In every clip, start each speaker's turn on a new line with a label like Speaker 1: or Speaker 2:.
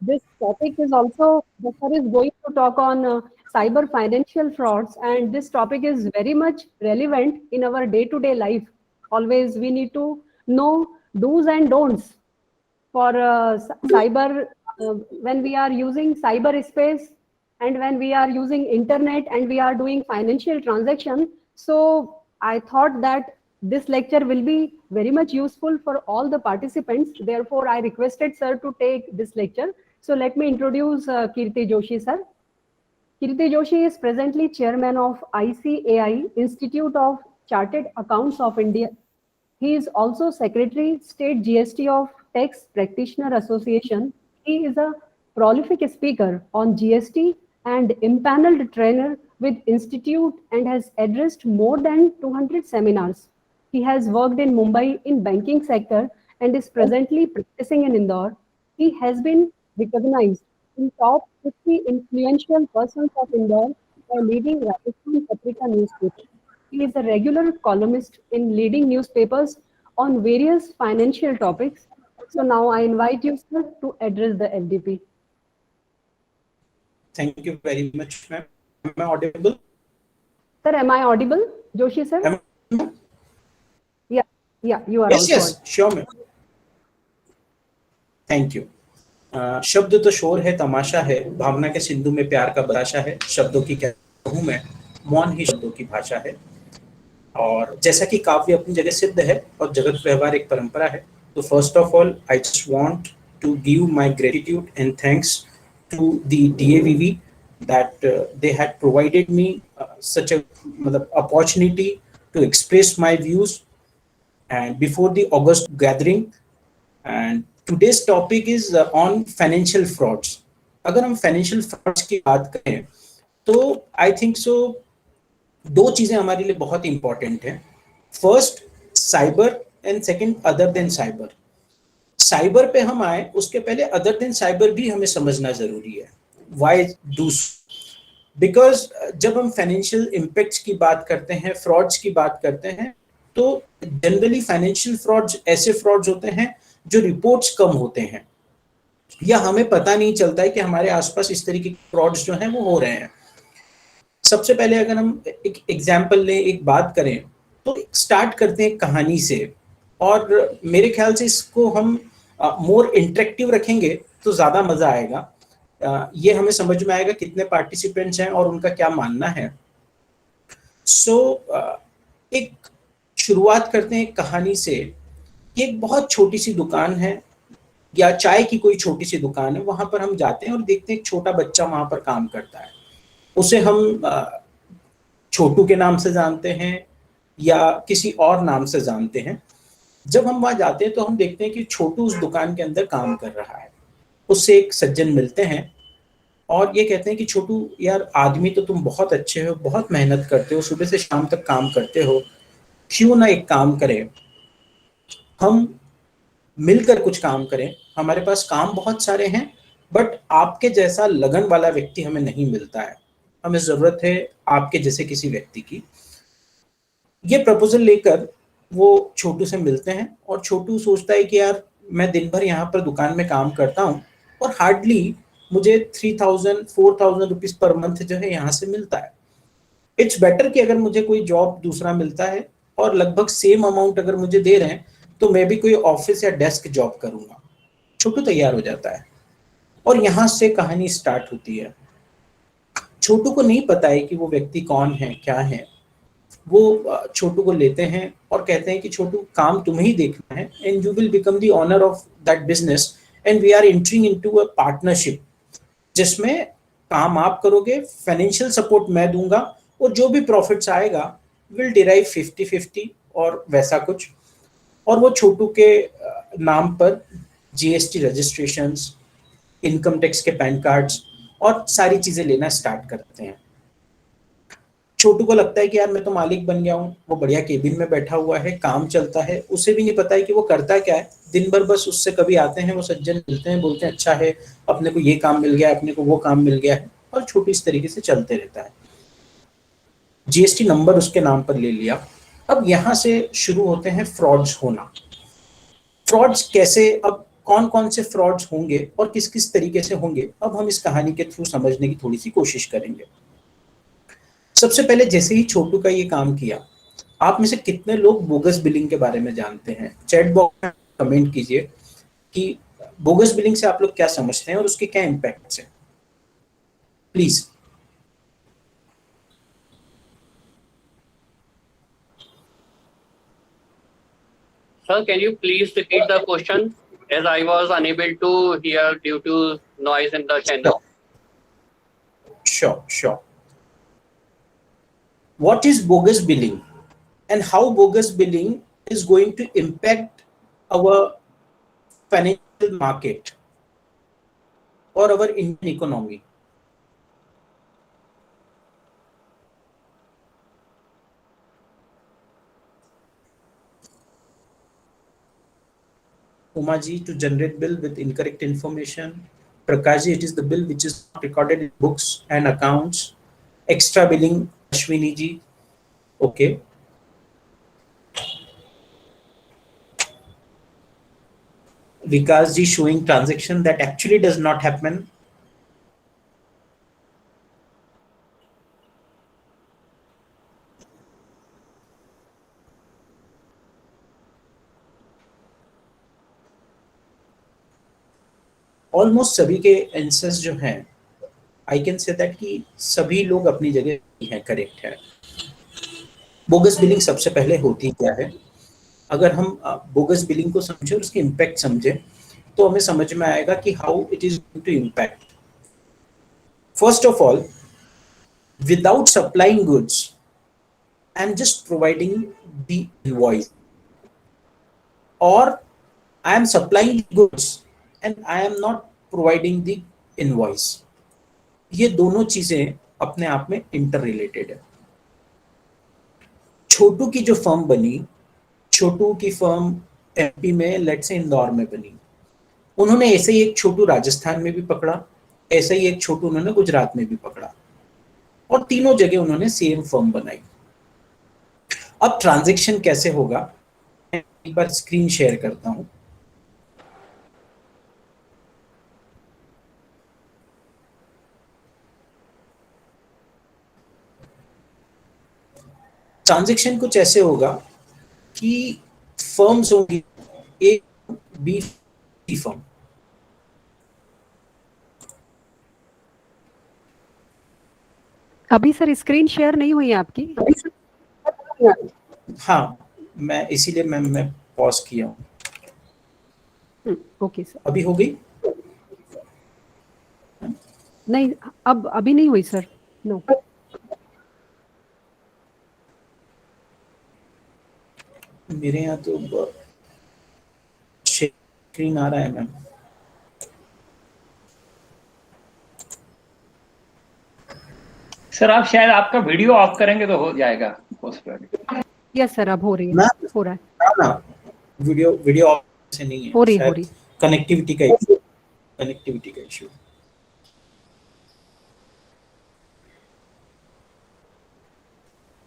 Speaker 1: this topic is also, the sir is going to talk on cyber financial frauds, and this topic is very much relevant in our day-to-day life. Always we need to know do's and don'ts for cyber, when we are using cyberspace and when we are using internet and we are doing financial transaction. So I thought that this lecture will be very much useful for all the participants. Therefore, I requested sir to take this lecture. So let me introduce Kirti Joshi sir. Kirti Joshi is presently chairman of ICAI, Institute of Chartered Accounts of India. He is also Secretary, State GST of Tax Practitioner Association. He is a prolific speaker on GST and impaneled trainer with Institute and has addressed more than 200 seminars. He has worked in Mumbai in banking sector and is presently practicing in Indore. He has been recognized in top 50 influential persons of Indore by leading Rajasthan Patrika newspaper. He is a regular columnist in leading newspapers on various financial topics. So now I invite you, sir, to address the LDP.
Speaker 2: Thank you very much, ma'am. Am I audible?
Speaker 1: Sir, am I audible? Joshi, sir? Yeah, you are also.
Speaker 2: Yes, sure, ma'am. Thank you. शब्द तो शोर है, तमाशा है, भावना के सिंधु में प्यार का बताशा है, शब्दों की क्या कहूं मैं, मौन ही शब्दों की भाषा है। और जैसा कि काव्य अपनी जगह सिद्ध है और जगत व्यवहार एक परंपरा है, तो first of all I just want to give my gratitude and thanks to the DAVV that they had provided me such a opportunity to express my views and before the August gathering. And today's topic is on financial frauds. अगर हम financial frauds की बात करें तो I think so दो चीजें हमारे लिए बहुत इंपॉर्टेंट हैं. First cyber and second other than cyber. Cyber पे हम आए उसके पहले अदर देन साइबर भी हमें समझना जरूरी है. Why do? बिकॉज जब हम फाइनेंशियल इम्पैक्ट्स की बात करते हैं, फ्रॉड्स की बात करते हैं, तो जनरली फाइनेंशियल फ्रॉड्स ऐसे फ्रॉड्स होते हैं जो रिपोर्ट्स कम होते हैं या हमें पता नहीं चलता है कि हमारे आसपास इस तरीके के फ्रॉड्स जो हैं वो हो रहे हैं. सबसे पहले अगर हम एक एग्जाम्पल लें, एक बात करें, तो स्टार्ट करते हैं कहानी से. और मेरे ख्याल से इसको हम मोर इंटरेक्टिव रखेंगे तो ज़्यादा मज़ा आएगा. ये हमें समझ में आएगा कितने पार्टिसिपेंट्स हैं और उनका क्या मानना है. एक शुरुआत करते हैं कहानी से. एक बहुत छोटी सी दुकान है या चाय की कोई छोटी सी दुकान है, वहाँ पर हम जाते हैं और देखते हैं एक छोटा बच्चा वहाँ पर काम करता है. उसे हम छोटू के नाम से जानते हैं या किसी और नाम से जानते हैं. जब हम वहाँ जाते हैं तो हम देखते हैं कि छोटू उस दुकान के अंदर काम कर रहा है. उससे एक सज्जन मिलते हैं और ये कहते हैं कि छोटू यार, आदमी तो तुम बहुत अच्छे हो, बहुत मेहनत करते हो, सुबह से शाम तक काम करते हो, क्यों ना एक काम करें, हम मिलकर कुछ काम करें. हमारे पास काम बहुत सारे हैं बट आपके जैसा लगन वाला व्यक्ति हमें नहीं मिलता है, हमें जरूरत है आपके जैसे किसी व्यक्ति की. ये प्रपोजल लेकर वो छोटू से मिलते हैं और छोटू सोचता है कि यार मैं दिन भर यहाँ पर दुकान में काम करता हूँ और हार्डली मुझे 3,000-4,000 रुपीज पर मंथ जो है यहाँ से मिलता है. इट्स बेटर कि अगर मुझे कोई जॉब दूसरा मिलता है और लगभग सेम अमाउंट अगर मुझे दे रहे हैं तो मैं भी कोई ऑफिस या डेस्क जॉब करूंगा. छोटू तैयार हो जाता है और यहाँ से कहानी स्टार्ट होती है. छोटू को नहीं पता है कि वो व्यक्ति कौन है, क्या है. वो छोटू को लेते हैं और कहते हैं कि छोटू, काम तुम्हें ही देखना है and you will become the owner of that business and we are entering into a partnership जिसमें काम आप करोगे, फाइनेंशियल सपोर्ट मैं दूंगा और जो भी प्रॉफिट्स आएगा विल डिराइव 50-50 और वैसा कुछ. और वो छोटू के नाम पर GST रजिस्ट्रेशंस, इनकम टैक्स के पैन कार्ड्स और सारी चीजें लेना स्टार्ट करते हैं. छोटू को लगता है कि यार मैं तो मालिक बन गया हूँ, वो बढ़िया केबिन में बैठा हुआ है, काम चलता है, उसे भी नहीं पता है कि वो करता क्या है. दिन भर बस उससे कभी आते हैं वो सज्जन, मिलते हैं, बोलते हैं अच्छा है, अपने को ये काम मिल गया है, अपने को वो काम मिल गया है, और छोटू इस तरीके से चलते रहता है. GST नंबर उसके नाम पर ले लिया. अब यहाँ से शुरू होते हैं फ्रॉड्स होना. फ्रॉड्स कैसे? अब कौन कौन से फ्रॉड्स होंगे और किस किस तरीके से होंगे, अब हम इस कहानी के थ्रू समझने की थोड़ी सी कोशिश करेंगे। सबसे पहले जैसे ही छोटू का ये काम किया, आप में से कितने लोग बोगस बिलिंग के बारे में जानते हैं? चैट बॉक्स में कमेंट कीजिए कि बोगस बिलिंग से आप लोग क्या समझते हैं और उसके क्या इम्पैक्ट्स हैं, please.
Speaker 3: Sir, can you please repeat the question as I was unable to hear due to noise in the channel?
Speaker 2: Sure. What is bogus billing and how bogus billing is going to impact our financial market or our Indian economy? Umaji, to generate bill with incorrect information. Prakash ji, it is the bill which is not recorded in books and accounts. Extra billing, Ashwini ji. Okay. Vikas ji showing transaction that actually does not happen. Almost सभी के answers जो हैं, I can say that कि सभी लोग अपनी जगह हैं, करेक्ट है। बोगस बिलिंग सबसे पहले होती क्या है? अगर हम बोगस बिलिंग को समझे और उसके इम्पैक्ट समझे तो हमें समझ में आएगा कि how it is going to impact. First of all, without supplying goods, I am just providing the invoice, और I am supplying goods and I am not providing the invoice. ये दोनों चीजें अपने आप में इंटर रिलेटेड है। छोटू की जो फर्म बनी, छोटू की फर्म एमपी में, लेट्स से इंदौर में बनी, उन्होंने ऐसे ही एक छोटू राजस्थान में भी पकड़ा, ऐसे ही एक छोटू उन्होंने गुजरात में भी पकड़ा, और तीनों जगह उन्होंने सेम फर्म बनाई। अब ट्रांजैक्शन कैसे होगा, एक बार स्क्रीन शेयर करता हूं। ट्रांजैक्शन कुछ ऐसे होगा कि फर्म्स होंगी, ए बी फर्म।
Speaker 1: अभी सर स्क्रीन शेयर नहीं हुई है आपकी?
Speaker 2: हाँ, मैं इसीलिए मैं पॉज किया हूँ।
Speaker 1: Okay sir.
Speaker 2: अभी हो गई?
Speaker 1: नहीं, अब अभी नहीं हुई सर, नो।
Speaker 2: मेरे यहाँ तो स्क्रीन आ रहा है मैम।
Speaker 4: सर आप शायद आपका वीडियो ऑफ करेंगे तो हो जाएगा पॉसिबल।
Speaker 1: यस सर, अब हो रही है, हो रहा है
Speaker 2: ना, वीडियो ऑफ से नहीं है,
Speaker 1: हो रही
Speaker 2: कनेक्टिविटी का issue.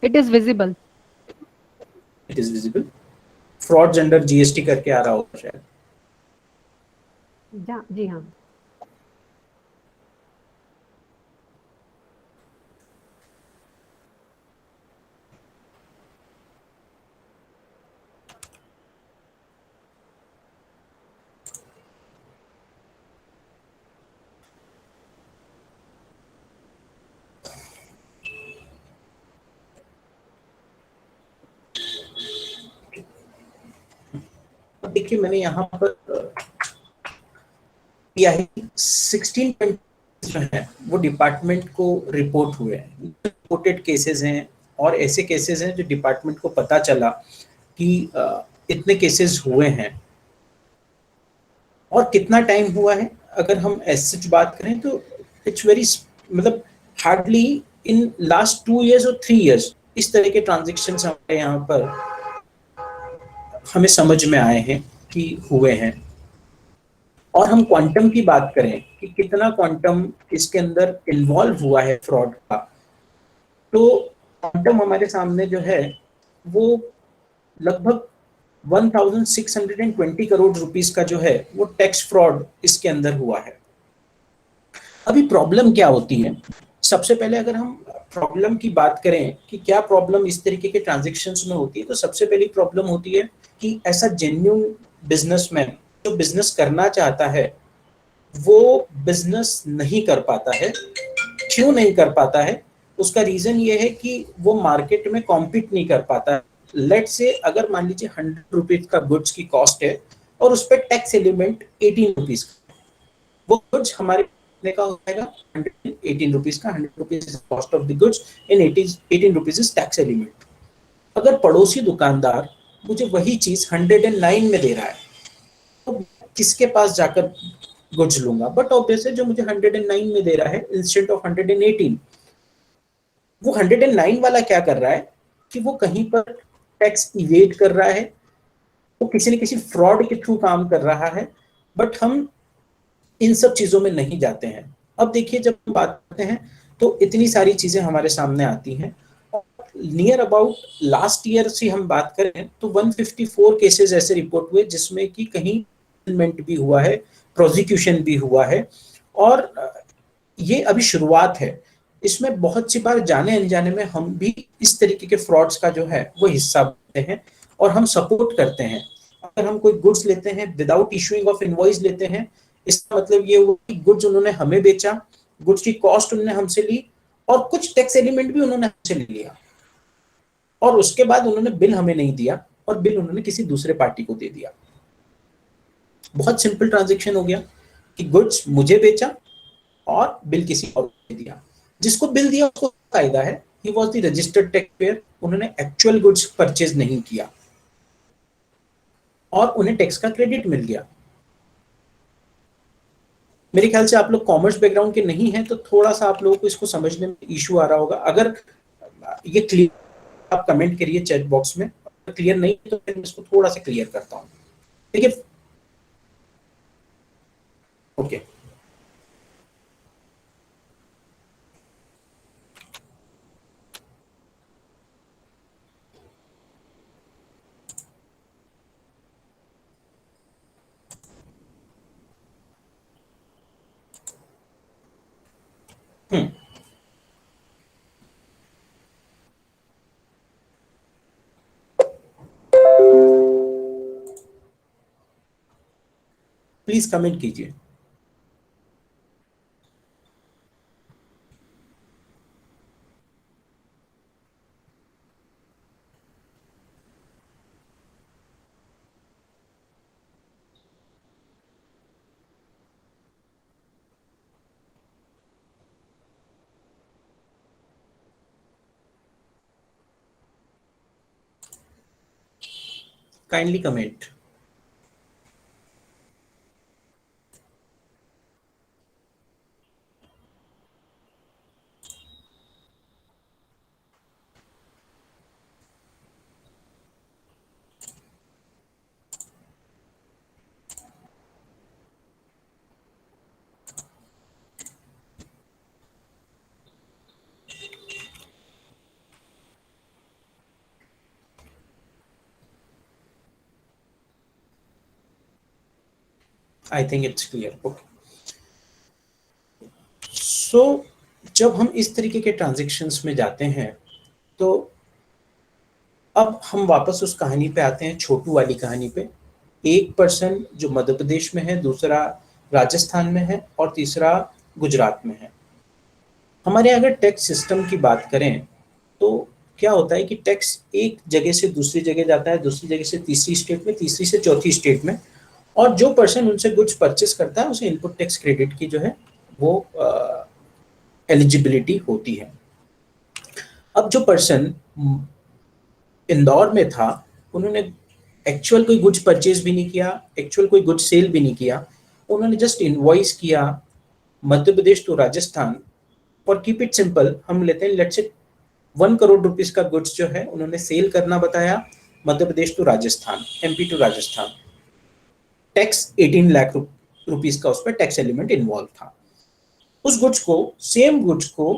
Speaker 1: It is visible.
Speaker 2: Frauds under GST करके आ रहा होगा शायद।
Speaker 1: जी हाँ।
Speaker 2: देखिए, मैंने यहाँ पर किया है 16 जो है वो डिपार्टमेंट को रिपोर्ट हुए हैं, रिपोर्टेड केसेस हैं, और ऐसे केसेस हैं जो डिपार्टमेंट को पता चला कि इतने केसेस हुए हैं। और कितना टाइम हुआ है, अगर हम ऐसे बात करें तो इट्स वेरी, मतलब हार्डली इन लास्ट 2 years और 3 years इस तरह के ट्रांजेक्शन हमारे यहाँ पर हमें समझ में आए हैं कि हुए हैं। और हम क्वांटम की बात करें कि कितना क्वांटम इसके अंदर इन्वॉल्व हुआ है फ्रॉड का, तो क्वांटम हमारे सामने जो है वो लगभग 1620 करोड़ रुपीस का जो है वो टैक्स फ्रॉड इसके अंदर हुआ है। अभी प्रॉब्लम क्या होती है, सबसे पहले अगर हम प्रॉब्लम की बात करें कि क्या प्रॉब्लम इस तरीके के ट्रांजैक्शंस में होती है, तो सबसे पहली प्रॉब्लम होती है कि ऐसा जेन्युइन बिजनेसमैन जो बिजनेस करना चाहता है वो बिजनेस नहीं कर पाता है। क्यों नहीं कर पाता है? उसका रीजन ये है कि वो मार्केट में कॉम्पीट नहीं कर पाता। लेट से अगर मान लीजिए 100 रुपीज का गुड्स की कॉस्ट है और उस पर टैक्स एलिमेंट 18 रुपीज का, वो गुड्स हमारे का हो जाएगा 118 रुपीज का। 100 rupees is cost of the goods in 18 rupees is tax element. अगर पड़ोसी दुकानदार मुझे वही चीज 109 में दे रहा है तो किसके पास जाकर गुड्स लूंगा? बट ऑब्वियसली जो मुझे 109 में दे रहा है इंस्टेड ऑफ 118, वो 109 वाला क्या कर रहा है कि वो कहीं पर टैक्स इवेड कर रहा है, वो किसी न किसी फ्रॉड के थ्रू काम कर रहा है। बट हम इन सब चीजों में नहीं जाते हैं। अब देखिए जब हम बात करते हैं तो इतनी सारी चीजें हमारे सामने आती हैं। नियर अबाउट लास्ट ईयर से हम बात करें तो 154 केसेस ऐसे रिपोर्ट हुए जिसमें कि कहीं इम्प्लीमेंट भी हुआ है, प्रोसिक्यूशन भी हुआ है। और ये अभी शुरुआत है, इसमें बहुत सी बार जाने अनजाने में हम भी इस तरीके के फ्रॉड्स का जो है वो हिस्सा बनते हैं और हम सपोर्ट करते हैं। अगर हम कोई गुड्स लेते हैं विदाउट इशूइंग ऑफ इनवॉइस लेते हैं, इसका मतलब ये हुआ कि गुड्स उन्होंने हमें बेचा, गुड्स की कॉस्ट उन्होंने हमसे ली और कुछ टैक्स एलिमेंट भी उन्होंने हमसे ले लिया और उसके बाद उन्होंने बिल हमें नहीं दिया और बिल उन्होंने किसी दूसरे पार्टी को दे दिया। बहुत सिंपल ट्रांजैक्शन हो गया कि गुड्स मुझे बेचा और बिल किसी और को दे दिया। जिसको बिल दिया उसको फायदा है, he was the registered tax payer, उन्होंने एक्चुअल गुड्स परचेज नहीं किया और उन्हें टैक्स का क्रेडिट मिल गया। मेरे ख्याल से आप लोग कॉमर्स बैकग्राउंड के नहीं हैं तो थोड़ा सा आप लोगों को इसको समझने में इशू आ रहा होगा। अगर ये क्लियर आप कमेंट करिए चैट बॉक्स में, क्लियर नहीं तो फिर मैं इसको थोड़ा सा क्लियर करता हूँ। देखिए ओके प्लीज कमेंट कीजिए। Kindly comment. I think it's clear. Okay. So जब हम इस तरीके के ट्रांजैक्शंस में जाते हैं तो अब हम वापस उस कहानी पे आते हैं, छोटू वाली कहानी पे। एक पर्सन जो मध्य प्रदेश में है, दूसरा राजस्थान में है और तीसरा गुजरात में है। हमारे अगर टैक्स सिस्टम की बात करें तो क्या होता है कि टैक्स एक जगह से दूसरी जगह जाता है, दूसरी जगह से तीसरी स्टेट में, तीसरी से चौथी स्टेट में, और जो पर्सन उनसे गुड्स परचेस करता है उसे इनपुट टैक्स क्रेडिट की जो है वो एलिजिबिलिटी होती है। अब जो पर्सन इंदौर में था उन्होंने एक्चुअल कोई गुड्स परचेज भी नहीं किया, एक्चुअल कोई गुड्स सेल भी नहीं किया, उन्होंने जस्ट इनवॉइस किया Madhya Pradesh to Rajasthan. For keep it simple हम लेते हैं, लेट्स से 1 करोड़ रुपीस का गुड्स जो है उन्होंने सेल करना बताया Madhya Pradesh to Rajasthan, MP to Rajasthan. Tax 18 lakh rupees का उस पर टैक्स एलिमेंट इन्वॉल्व था। उस गुड्स को, सेम गुड्स को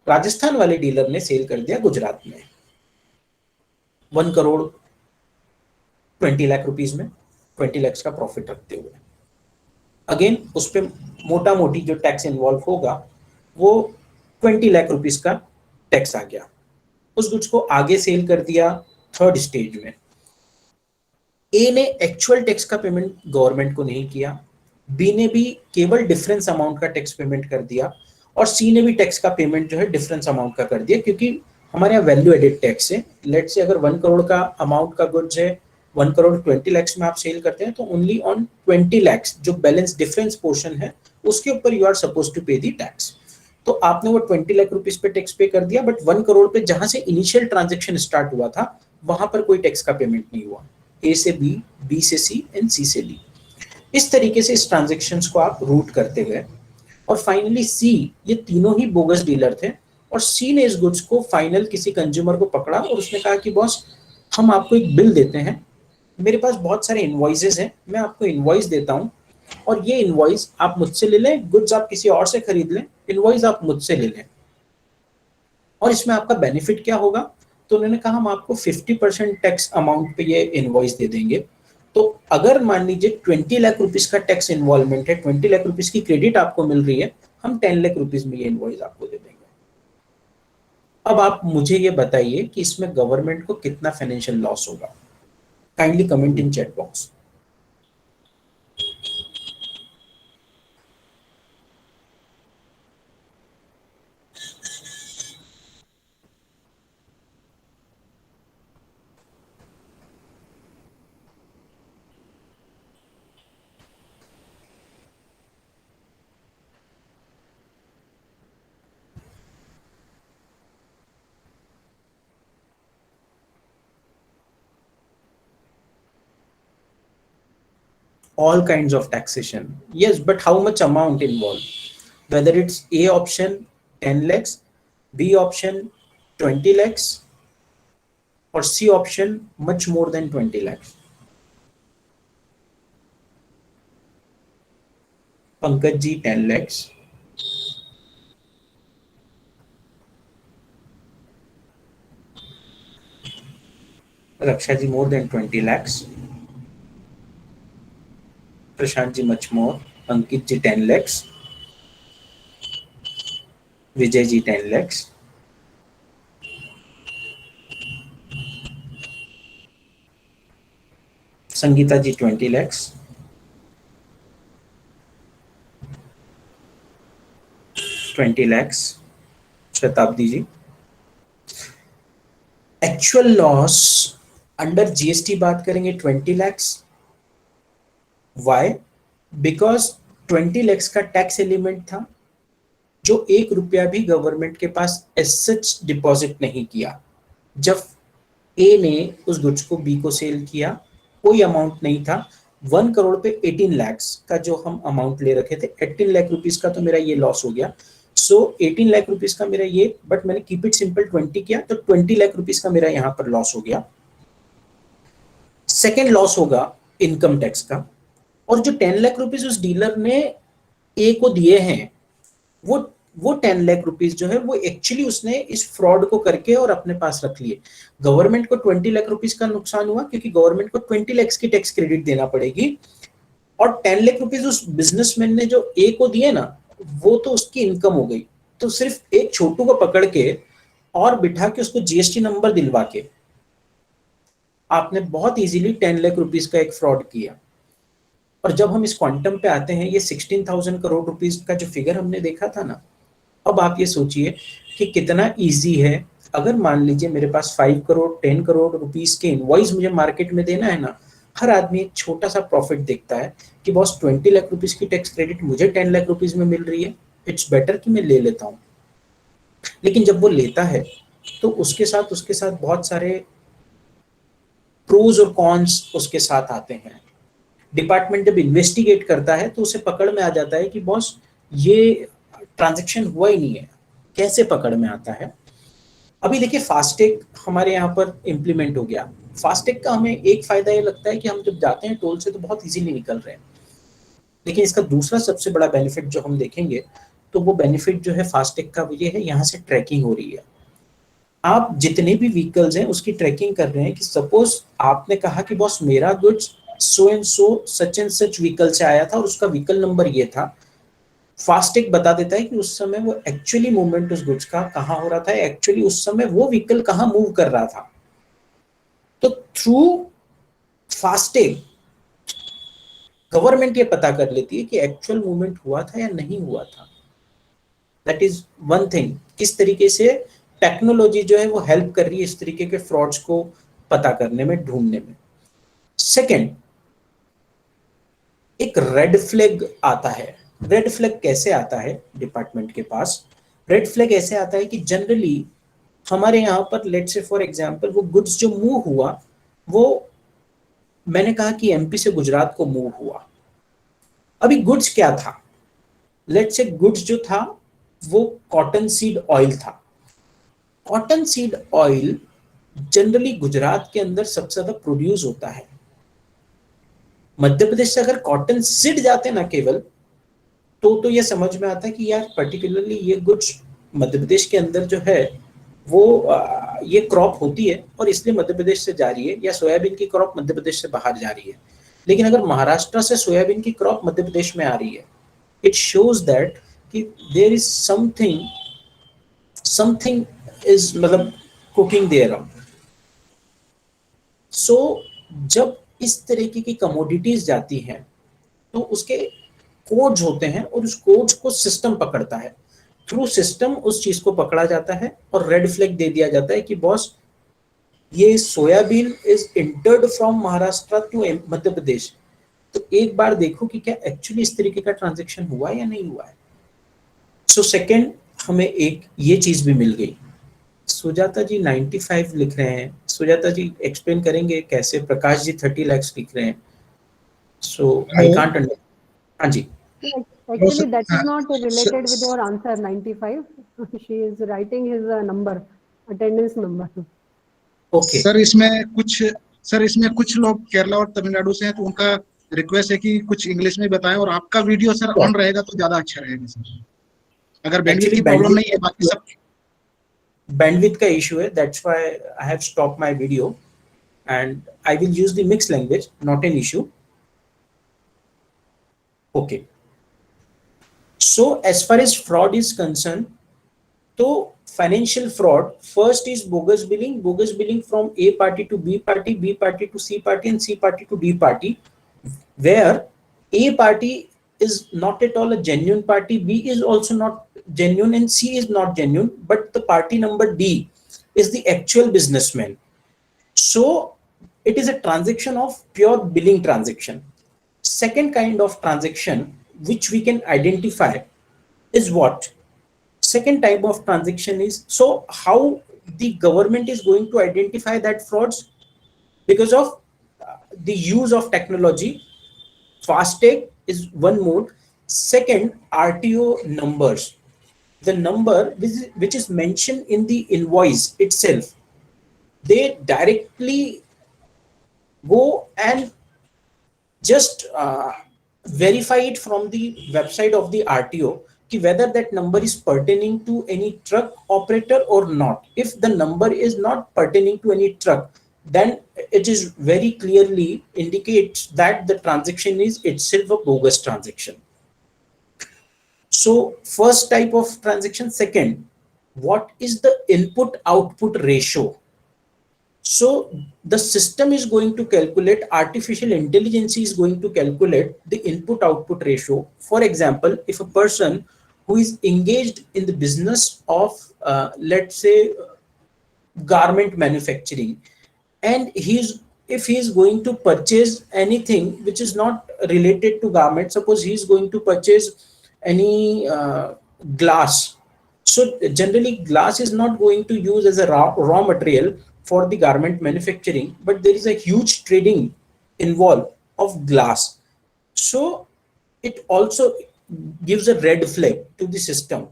Speaker 2: राजस्थान वाले डीलर ने सेल कर दिया गुजरात में 1 करोड़ 20 लाख रुपीस में 20 लाख का प्रॉफिट रखते हुए। अगेन उस पर मोटा मोटी जो टैक्स इन्वॉल्व होगा वो 20 लाख रुपीस का टैक्स आ गया। उस गुड्स को आगे सेल कर दिया थर्ड स्टेज में। ए ने एक्चुअल टैक्स का पेमेंट गवर्नमेंट को नहीं किया, बी ने भी केवल डिफरेंस अमाउंट का टैक्स पेमेंट कर दिया, और सी ने भी टैक्स का पेमेंट जो है डिफरेंस अमाउंट का कर दिया, क्योंकि हमारे यहाँ वैल्यू एडेड टैक्स है। लेट से अगर 1 करोड़ का अमाउंट का गुड्स है, 1 करोड़ 20 लाख में आप सेल करते हैं, तो ओनली ऑन 20 लाख जो बैलेंस डिफरेंस पोर्शन है उसके ऊपर यू आर सपोज टू पे दी टैक्स। तो आपने वो 20 लाख रुपीस पे टैक्स पे कर दिया, बट 1 करोड़ पे जहां से इनिशियल ट्रांजेक्शन स्टार्ट हुआ था वहां पर कोई टैक्स का पेमेंट नहीं हुआ। ए से बी, बी से सी एंड सी से डी, इस तरीके से इस ट्रांजेक्शन्स को आप रूट करते गए। और फाइनली सी, ये तीनों ही बोगस डीलर थे, और सी ने इस गुड्स को फाइनल किसी कंज्यूमर को पकड़ा और उसने कहा कि बॉस हम आपको एक बिल देते हैं, मेरे पास बहुत सारे इनवॉइसेस हैं, मैं आपको इनवॉइस देता हूं और ये इनवॉइस आप मुझसे ले लें, गुड्स आप किसी और से खरीद लें, इनवॉइस आप मुझसे ले लें, और इसमें आपका बेनिफिट क्या होगा। तो उन्होंने कहा हम आपको 50% टैक्स अमाउंट पे ये इनवॉइस दे देंगे। तो अगर मान लीजिए 20 लाख रुपीस का टैक्स इन्वॉल्वमेंट है, 20 लाख रुपीस की क्रेडिट आपको मिल रही है, हम 10 लाख रुपीस में ये इनवॉइस आपको दे देंगे। अब आप मुझे ये बताइए कि इसमें गवर्नमेंट को कितना फाइनेंशियल लॉस होगा। Kindly comment in chat box. All kinds of taxation, yes, but how much amount involved? Whether it's A option 10 lakhs, B option 20 lakhs, or C option much more than 20 lakhs. Pankaj ji 10 lakhs, Raksha ji more than 20 lakhs, Prashant ji much more, Ankit ji 10 lakhs, Vijay ji 10 lakhs, Sangeeta ji 20 lakhs, 20 lakhs, Shatabdi ji। Actual loss under GST बात करेंगे 20 lakhs। Y? Because 20 lakhs का tax element था जो 1 रुपया भी government के पास as such deposit नहीं किया। जब ए ने उस गुड्स को बी को सेल किया कोई अमाउंट नहीं था। 1 करोड़ पे 18 lakhs का जो हम अमाउंट ले रखे थे, 18 लाख रुपीस का तो मेरा ये लॉस हो गया। सो 18 लाख रुपीस का मेरा ये, बट मैंने कीप इट सिंपल 20 किया, तो 20 लाख रुपीस का मेरा यहाँ पर लॉस हो गया। सेकेंड लॉस होगा इनकम टैक्स का, और जो 10 लाख रुपीस उस डीलर ने ए को दिए हैं वो 10 लाख रुपीस जो है वो एक्चुअली उसने इस फ्रॉड को करके और अपने पास रख लिए। गवर्नमेंट को 20 लाख रुपीस का नुकसान हुआ क्योंकि गवर्नमेंट को 20 लाख की टैक्स क्रेडिट देना पड़ेगी, और 10 लाख रुपीस उस बिजनेसमैन ने जो ए को दिए ना वो तो उसकी इनकम हो गई। तो सिर्फ एक छोटू को पकड़ के और बिठा के उसको जीएसटी नंबर दिलवा के आपने बहुत इजीली 10 लाख रुपीस का एक फ्रॉड किया। और जब हम इस क्वांटम पे आते हैं, ये 16,000 करोड़ रुपीस का जो फिगर हमने देखा था ना, अब आप ये सोचिए कि कितना इजी है। अगर मान लीजिए मेरे पास 5 करोड़ 10 करोड़ रुपीस के इनवॉइस मुझे मार्केट में देना है ना, हर आदमी एक छोटा सा प्रॉफिट देखता है कि बॉस 20 लाख रुपीस की टैक्स क्रेडिट मुझे 10 लाख रुपीस में मिल रही है, इट्स बेटर कि मैं ले लेता हूँ। लेकिन जब वो लेता है तो उसके साथ बहुत सारे प्रोज और कॉन्स उसके साथ आते हैं। डिपार्टमेंट जब इन्वेस्टिगेट करता है तो उसे पकड़ में आ जाता है कि बॉस ये ट्रांजैक्शन हुआ ही नहीं है। कैसे पकड़ में आता है? अभी देखिए फास्टैग हमारे यहाँ पर इम्प्लीमेंट हो गया। फास्टैग का हमें एक फायदा ये लगता है कि हम जब जाते हैं टोल से तो बहुत इजीली निकल रहे हैं, लेकिन इसका दूसरा सबसे बड़ा बेनिफिट जो हम देखेंगे तो वो बेनिफिट जो है फास्टैग का ये है, यहाँ से ट्रैकिंग हो रही है। आप जितने भी व्हीकल्स हैं उसकी ट्रैकिंग कर रहे हैं कि सपोज आपने कहा कि बॉस मेरा goods so and so such and such vehicle से आया था और उसका व्हीकल नंबर ये था, फास्टैग बता देता है कि उस समय वो एक्चुअली मूवमेंट उस गुड्स का कहाँ हो रहा था, एक्चुअली उस समय वो व्हीकल कहाँ मूव कर रहा था। तो थ्रू फास्टैग गवर्नमेंट ये पता कर लेती है कि एक्चुअल मूवमेंट हुआ था या नहीं हुआ था। दैट इज वन थिंग, किस तरीके से टेक्नोलॉजी जो है वो हेल्प कर रही है इस तरीके के फ्रॉड्स को पता करने में, ढूंढने में। सेकंड, एक रेड फ्लैग आता है। रेड फ्लैग कैसे आता है डिपार्टमेंट के पास? रेड फ्लैग ऐसे आता है कि जनरली हमारे यहाँ पर लेट्स से फॉर एग्जांपल वो गुड्स जो मूव हुआ, वो मैंने कहा कि एमपी से गुजरात को मूव हुआ। अभी गुड्स क्या था? लेट्स से गुड्स जो था वो कॉटन सीड ऑयल था। Cotton seed oil generally Gujarat के अंदर सबसे ज्यादा प्रोड्यूस होता है। मध्य प्रदेश से अगर कॉटन सीड जाते ना केवल, तो ये समझ में आता है कि यार पर्टिकुलरली ये गुड्स मध्य प्रदेश के अंदर जो है वो ये क्रॉप होती है और इसलिए मध्य प्रदेश से जा रही है, या सोयाबीन की क्रॉप मध्य प्रदेश से बाहर जा रही है। लेकिन अगर महाराष्ट्र से सोयाबीन की क्रॉप मध्य प्रदेश में आ रही है, इट शोज दैट कि देयर इज समथिंग इज मतलब कुकिंग देयर। सो जब इस तरीके की कमोडिटीज जाती हैं तो उसके कोड्स होते हैं और उस कोड्स को सिस्टम पकड़ता है। थ्रू सिस्टम उस चीज को पकड़ा जाता है और रेड फ्लैग दे दिया जाता है कि बॉस ये soybean is entered from Maharashtra to Madhya Pradesh. तो एक बार देखो कि क्या एक्चुअली इस तरीके का ट्रांजैक्शन हुआ है या नहीं हुआ है। सो सेकंड, हमें एक ये चीज भी मिल गई। सुजाता जी 95 लिख रहे हैं। सुजाता जी एक्सप्लेन करेंगे कैसे? प्रकाश जी 30 lakhs लिख रहे हैं। सो आई कांट अंडरस्टैंड। हाँ जी।
Speaker 1: Actually, that is not related with your answer, 95. She is writing his number, attendance number.
Speaker 2: Okay
Speaker 5: sir इसमें कुछ लोग केरला और तमिलनाडु से हैं, तो उनका रिक्वेस्ट है कि कुछ इंग्लिश में बताएं, और आपका वीडियो सर ऑन रहेगा तो ज्यादा अच्छा रहेगा सर, अगर बैंडविड्थ की प्रॉब्लम नहीं है। बाकी सब
Speaker 2: bandwidth का issue है, that's why I have stopped my video and I will use the mixed language, not an issue. Okay. So as far as fraud is concerned, तो financial fraud first is bogus billing from A party to B party to C party and C party to D party, where A party is not at all a genuine party, B is also not genuine and C is not genuine, but the party number D is the actual businessman. So it is a transaction of pure billing transaction. Second kind of transaction which we can identify is what? Second type of transaction is, so how the government is going to identify that frauds? Because of the use of technology. FASTag is one mode. Second, RTO numbers. The number which is mentioned in the invoice itself, they directly go and just verify it from the website of the RTO कि whether that number is pertaining to any truck operator or not. If the number is not pertaining to any truck, then it is very clearly indicates that the transaction is itself a bogus transaction. So first type of transaction. Second, what is the input output ratio? So the system is going to calculate, artificial intelligence is going to calculate the input output ratio. For example, if a person who is engaged in the business of let's say garment manufacturing, and if he is going to purchase anything which is not related to garment, suppose he is going to purchase any glass. So generally glass is not going to use as a raw material for the garment manufacturing, but there is a huge trading involved of glass. So it also gives a red flag to the system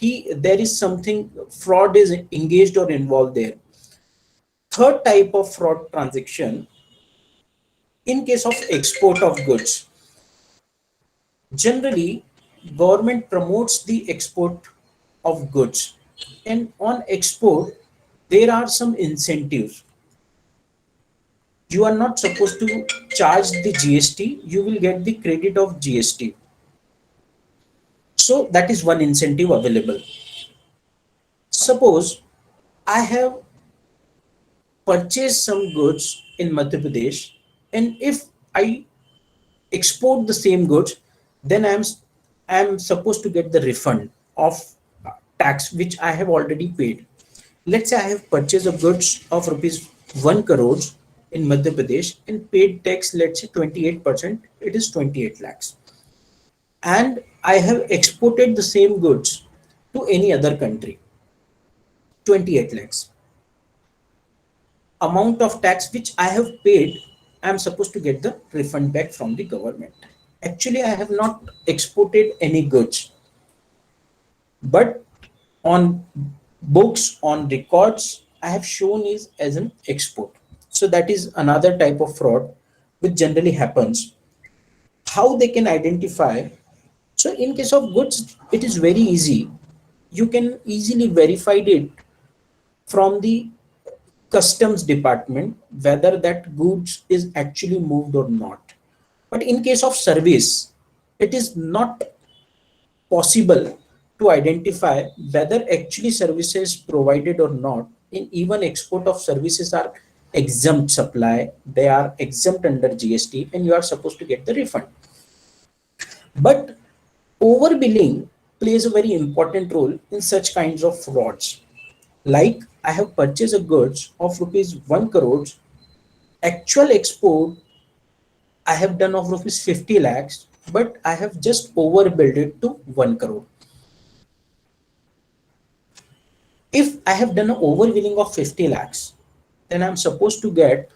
Speaker 2: कि there is something fraud is engaged or involved there. Third type of fraud transaction, in case of export of goods, generally government promotes the export of goods, and on export there are some incentives. You are not supposed to charge the GST, you will get the credit of GST. So that is one incentive available. Suppose I have purchased some goods in Madhya Pradesh, and if I export the same goods, then I'm supposed to get the refund of tax which I have already paid. Let's say I have purchased a goods of rupees 1 crore in Madhya Pradesh and paid tax, let's say 28%, it is 28 lakhs. And I have exported the same goods to any other country, 28 lakhs. Amount of tax which I have paid, I am supposed to get the refund back from the government. Actually, I have not exported any goods, but on books, on records, I have shown is as an export. So that is another type of fraud which generally happens. How they can identify? So in case of goods, it is very easy. You can easily verify it from the customs department whether that goods is actually moved or not. But in case of service, it is not possible to identify whether actually services provided or not. In even export of services are exempt supply, they are exempt under GST, and you are supposed to get the refund. But overbilling plays a very important role in such kinds of frauds. Like I have purchased a goods of rupees 1 crore, actual export I have done of rupees 50 lakhs, but I have just overbilled it to 1 crore. If I have done an overbilling of 50 lakhs, then I'm supposed to get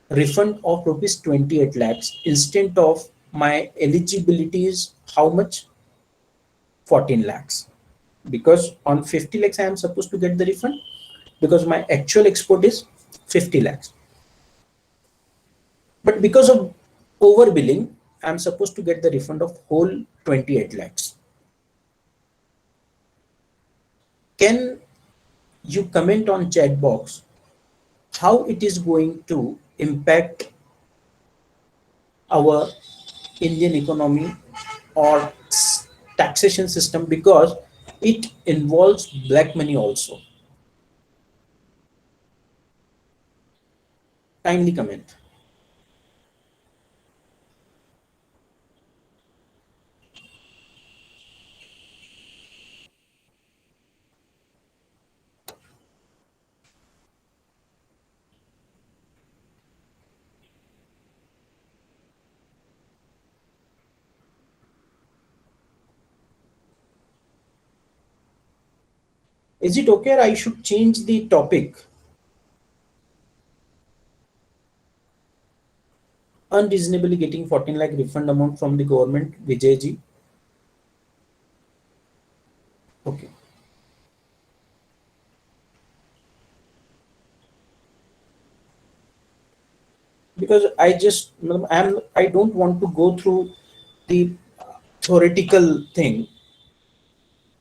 Speaker 2: refund of rupees 28 lakhs instead of my eligibility is how much? 14 lakhs. Because on 50 lakhs, I am supposed to get the refund because my actual export is 50 lakhs. But because of overbilling, I'm supposed to get the refund of whole 28 lakhs. Can you comment on chat box how it is going to impact our Indian economy or taxation system, because it involves black money also? Kindly comment. Is it okay or I should change the topic? Unreasonably getting 14 lakh refund amount from the government, Vijay ji. Okay. Because I don't want to go through the theoretical thing.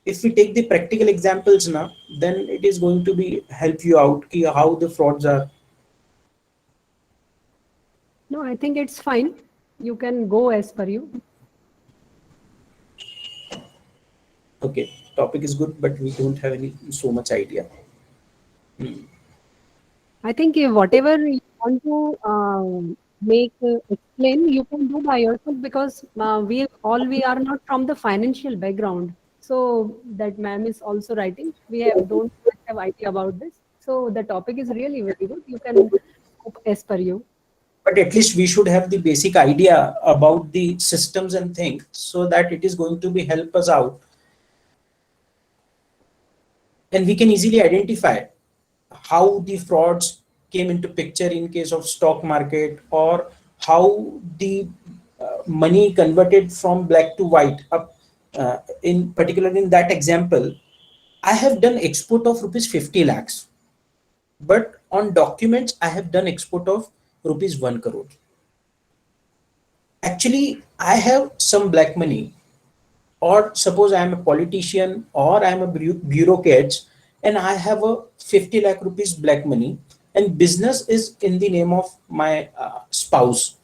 Speaker 2: If we take the practical examples now, then it is going to be help you out how the frauds are.
Speaker 1: No, I think it's fine. You can go as per you.
Speaker 2: Okay, topic is good, but we don't have any so much idea.
Speaker 1: I think whatever you want to explain, you can do by yourself, because we are not from the financial background. So that ma'am is also writing. We don't have idea about this. So the topic is really very good. You can go as per you.
Speaker 2: But at least we should have the basic idea about the systems and things, so that it is going to be help us out. And we can easily identify how the frauds came into picture in case of stock market, or how the money converted from black to white up. In particular, in that example, I have done export of rupees 50 lakhs, but on documents I have done export of rupees 1 crore. Actually, I have some black money, or suppose I am a politician or I am a bureaucrat and I have a 50 lakh rupees black money, and business is in the name of my spouse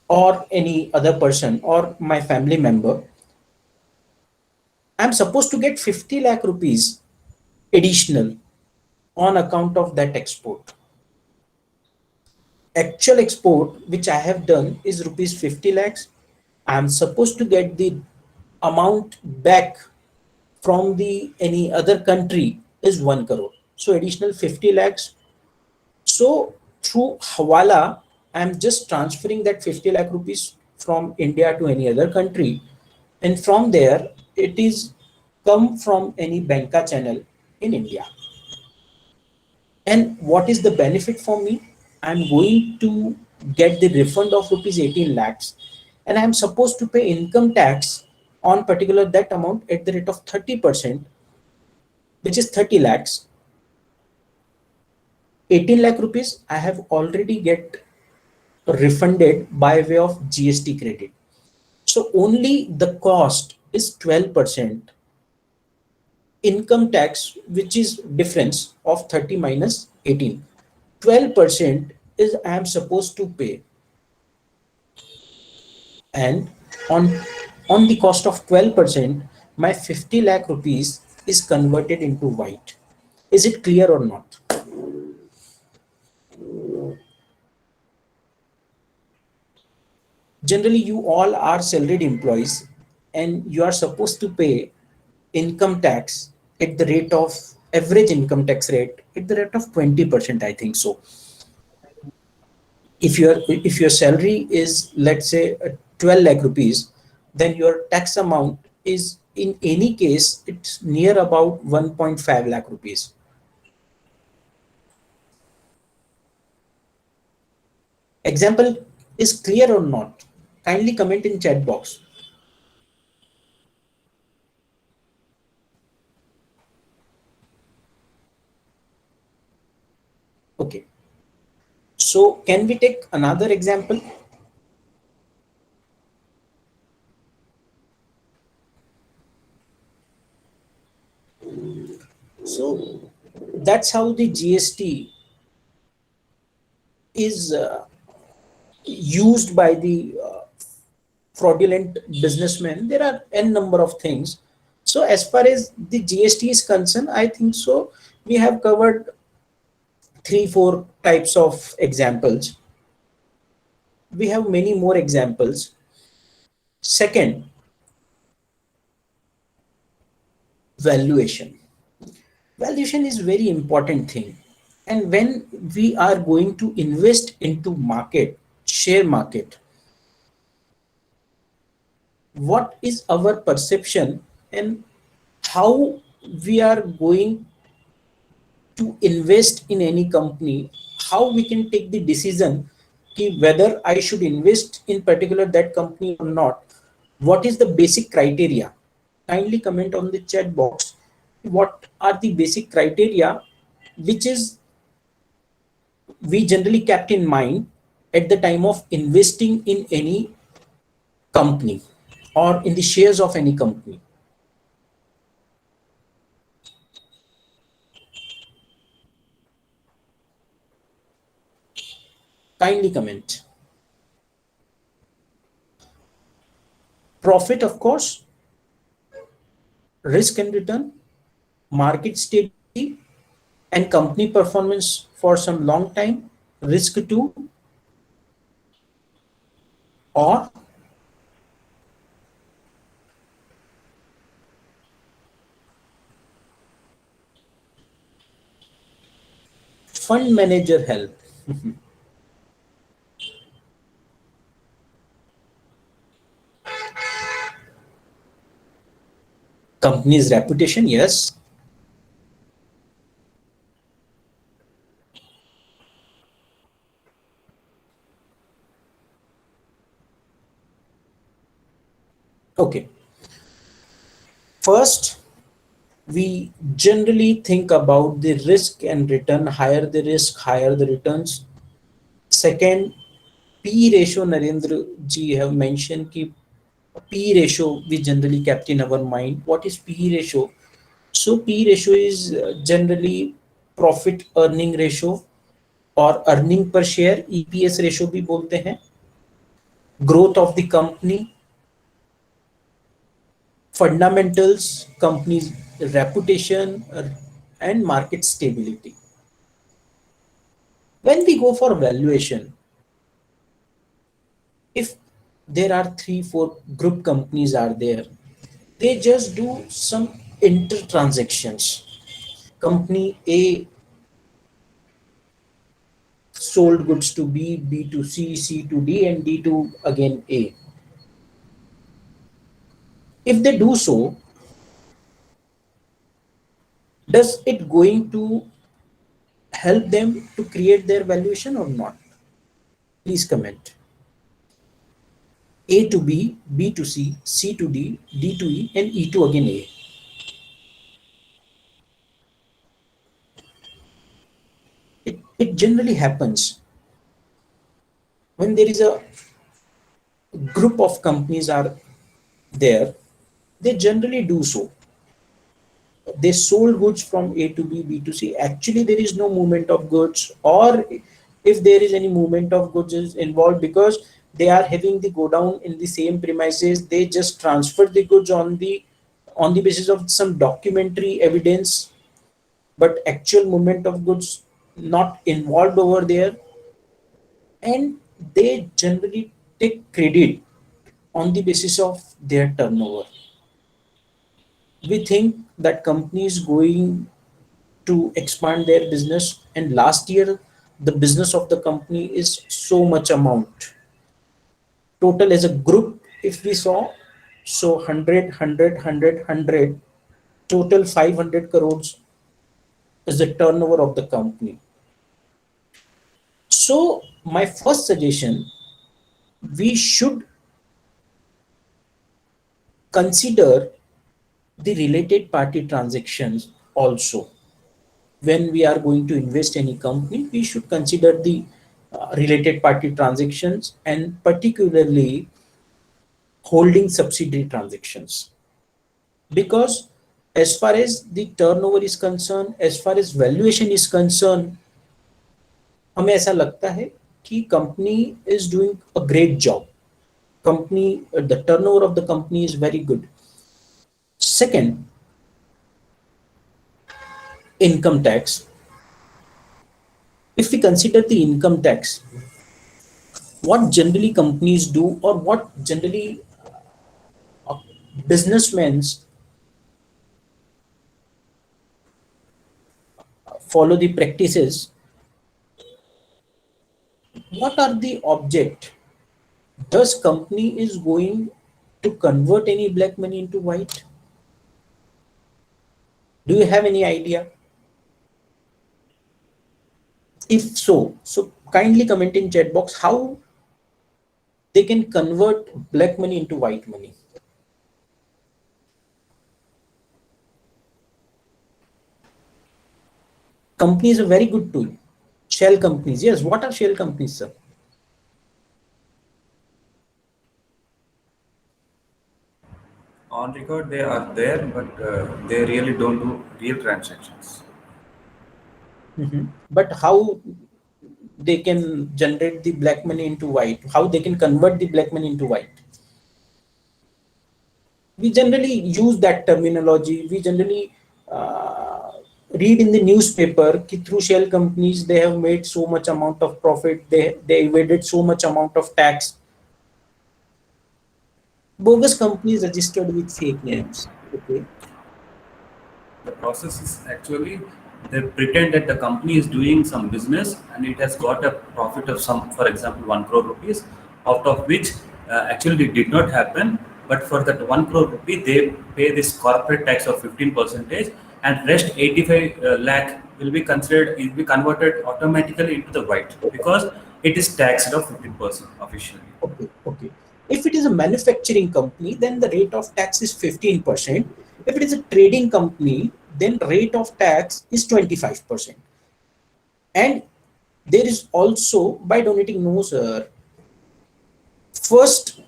Speaker 2: or any other person or my family member, I'm supposed to get 50 lakh rupees additional on account of that export. Actual export which I have done is rupees 50 lakhs. I'm supposed to get the amount back from the any other country is 1 crore. So additional 50 lakhs. So through Hawala, I'm just transferring that 50 lakh rupees from India to any other country. And from there, it is come from any banca channel in India. And what is the benefit for me? I'm going to get the refund of rupees 18 lakhs, and I'm supposed to pay income tax on particular that amount at the rate of 30%, which is 30 lakhs. 18 lakh rupees I have already get refunded by way of GST credit. So only the cost is 12%. Income tax, which is difference of 30 minus 18. 12% is I am supposed to pay. And on the cost of 12%, my 50 lakh rupees is converted into white. Is it clear or not? Generally, you all are salaried employees and you are supposed to pay income tax at the rate of average income tax rate at the rate of 20%, I think so. If your salary is, let's say, 12 lakh rupees, then your tax amount is in any case it's near about 1.5 lakh rupees. Example is clear or not? Kindly comment in chat box. Okay. So can we take another example? So that's how the GST is used by the fraudulent businessmen. There are n number of things. So as far as the GST is concerned, I think so we have covered 3-4 types of examples. We have many more examples. Second, valuation. Valuation is very important thing. And when we are going to invest into market, share market, what is our perception and how we are going to invest in any company, how we can take the decision whether I should invest in particular that company or not. What is the basic criteria? Kindly comment on the chat box. What are the basic criteria which is we generally kept in mind at the time of investing in any company or in the shares of any company? Kindly comment. Profit, of course, risk and return, market stability, and company performance for some long time, risk to, or fund manager help. Company's reputation, yes. Okay. First, we generally think about the risk and return. Higher the risk, higher the returns. Second, P ratio. Narendra ji have mentioned ki P ratio we generally kept in our mind. What is P ratio? So P ratio is generally profit earning ratio और earning per share, EPS ratio भी बोलते हैं. Growth of the company, fundamentals, company's reputation, and market stability. When we go for valuation, if there are 3-4 group companies are there, they just do some inter transactions. Company A sold goods to B, B to C, C to D, and D to again A. If they do so, does it going to help them to create their valuation or not? Please comment. A to B, B to C, C to D, D to E, and E to again A. It generally happens when there is a group of companies are there, they generally do so. They sold goods from A to B, B to C. Actually, there is no movement of goods, or if there is any movement of goods is involved, because they are having the go down in the same premises, they just transfer the goods on the basis of some documentary evidence, but actual movement of goods not involved over there, and they generally take credit on the basis of their turnover. We think that company is going to expand their business, and last year the business of the company is so much amount. Total as a group, if we saw, so 100, total 500 crores is the turnover of the company. So my first suggestion, we should consider the related party transactions also. When we are going to invest any company, we should consider the related party transactions, and particularly holding subsidiary transactions. Because as far as the turnover is concerned, as far as valuation is concerned, हमें ऐसा लगता है कि company is doing a great job. Company, the turnover of the company is very good. Second, income tax. If we consider the income tax, what generally companies do, or what generally businessmen follow the practices, what are the object? Does company is going to convert any black money into white? Do you have any idea? If so, kindly comment in chat box how they can convert black money into white money. Company is a very good tool. Shell companies, yes. What are shell companies, sir?
Speaker 6: On record, they are there, but they really don't do real transactions.
Speaker 2: But how they can generate the black money into white? How they can convert the black money into white? We generally use that terminology. We generally read in the newspaper that through shell companies they have made so much amount of profit, they evaded so much amount of tax. Bogus companies registered with fake names. Okay.
Speaker 6: The process is actually they pretend that the company is doing some business and it has got a profit of some, for example, 1 crore rupees, out of which actually it did not happen. But for that 1 crore rupee, they pay this corporate tax of 15%, and rest 85 lakh will be converted automatically into the white because it is taxed of 15% officially.
Speaker 2: Okay. If it is a manufacturing company, then the rate of tax is 15%. If it is a trading company, then rate of tax is 25%. And there is also, by donating, no sir, first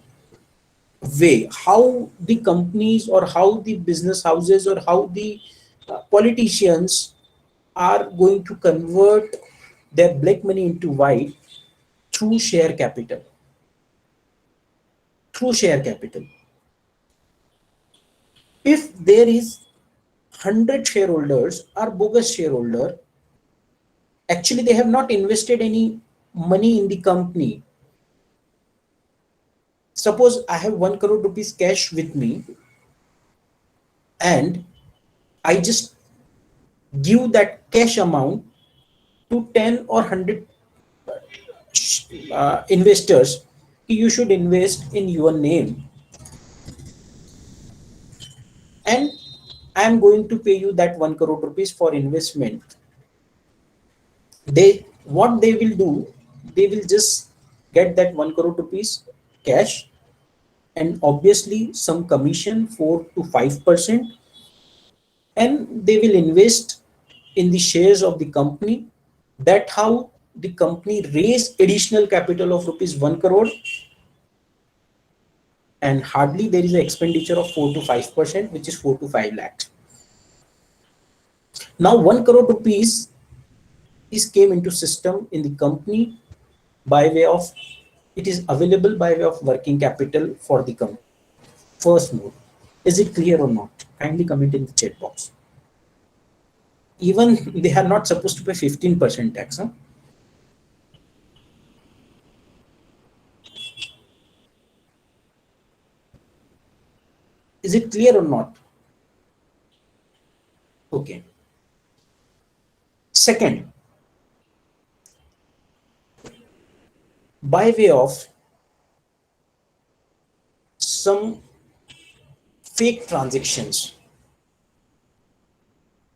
Speaker 2: way how the companies or how the business houses or how the politicians are going to convert their black money into white through share capital. Through share capital. If there is 100 shareholders are bogus shareholder, actually they have not invested any money in the company. Suppose I have 1 crore rupees cash with me and I just give that cash amount to 10 or 100 investors. You should invest in your name and I am going to pay you that 1 crore rupees for investment. What they will do, they will just get that 1 crore rupees cash and obviously some commission 4 to 5%, and they will invest in the shares of the company. That how the company raise additional capital of rupees 1 crore, and hardly there is an expenditure of 4 to 5%, which is 4 to 5 lakhs. Now 1 crore rupees is came into system in the company by way of, it is available by way of working capital for the company. First mode. Is it clear or not? Kindly comment in the chat box. Even they are not supposed to pay 15% tax. Huh? Is it clear or not? Okay. Second, by way of some fake transactions.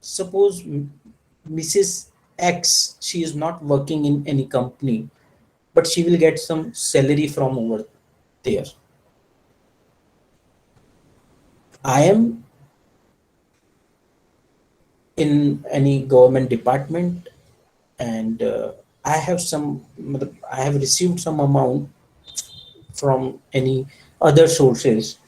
Speaker 2: Suppose Mrs. X, she is not working in any company, but she will get some salary from over there. I am in any government department and I have received some amount from any other sources,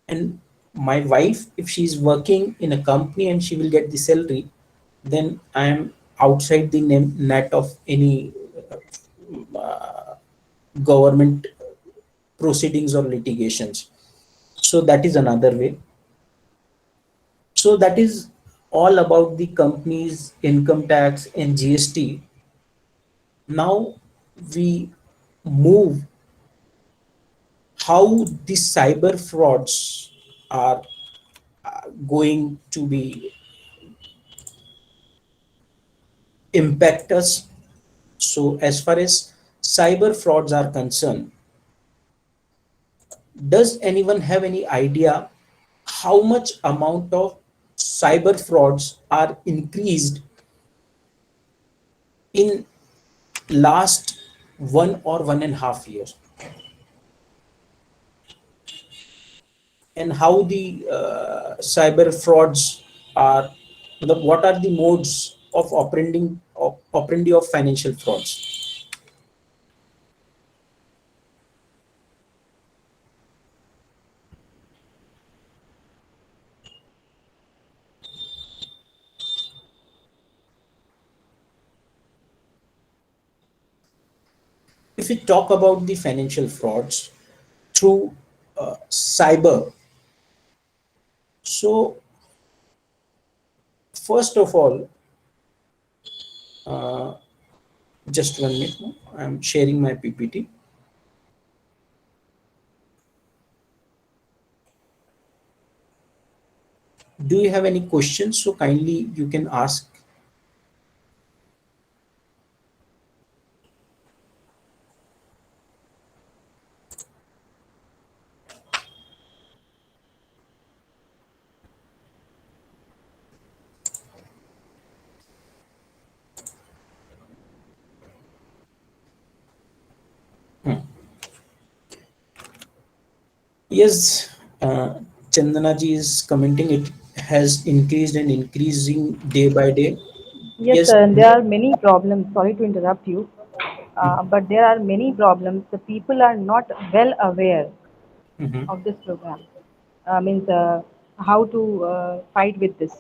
Speaker 2: and my wife, if she is working in a company and she will get the salary, then I am outside the net of any government proceedings or litigations. So that is another way. So that is all about the company's income tax and GST. Now we move how the cyber frauds are going to be impact us. So as far as cyber frauds are concerned, does anyone have any idea how much amount of cyber frauds are increased in last 1 or 1.5 years, and how the cyber frauds are, what are the modes of operandi of financial frauds? If we talk about the financial frauds through cyber, so first of all, just 1 minute, I'm sharing my PPT. Do you have any questions? So kindly you can ask. Yes, Chandana ji is commenting it has increased and increasing day by day.
Speaker 7: Yes, sir, and there are many problems. Sorry to interrupt you, but there are many problems. The people are not well aware
Speaker 2: Mhm.
Speaker 7: of this program. Means how to fight with this,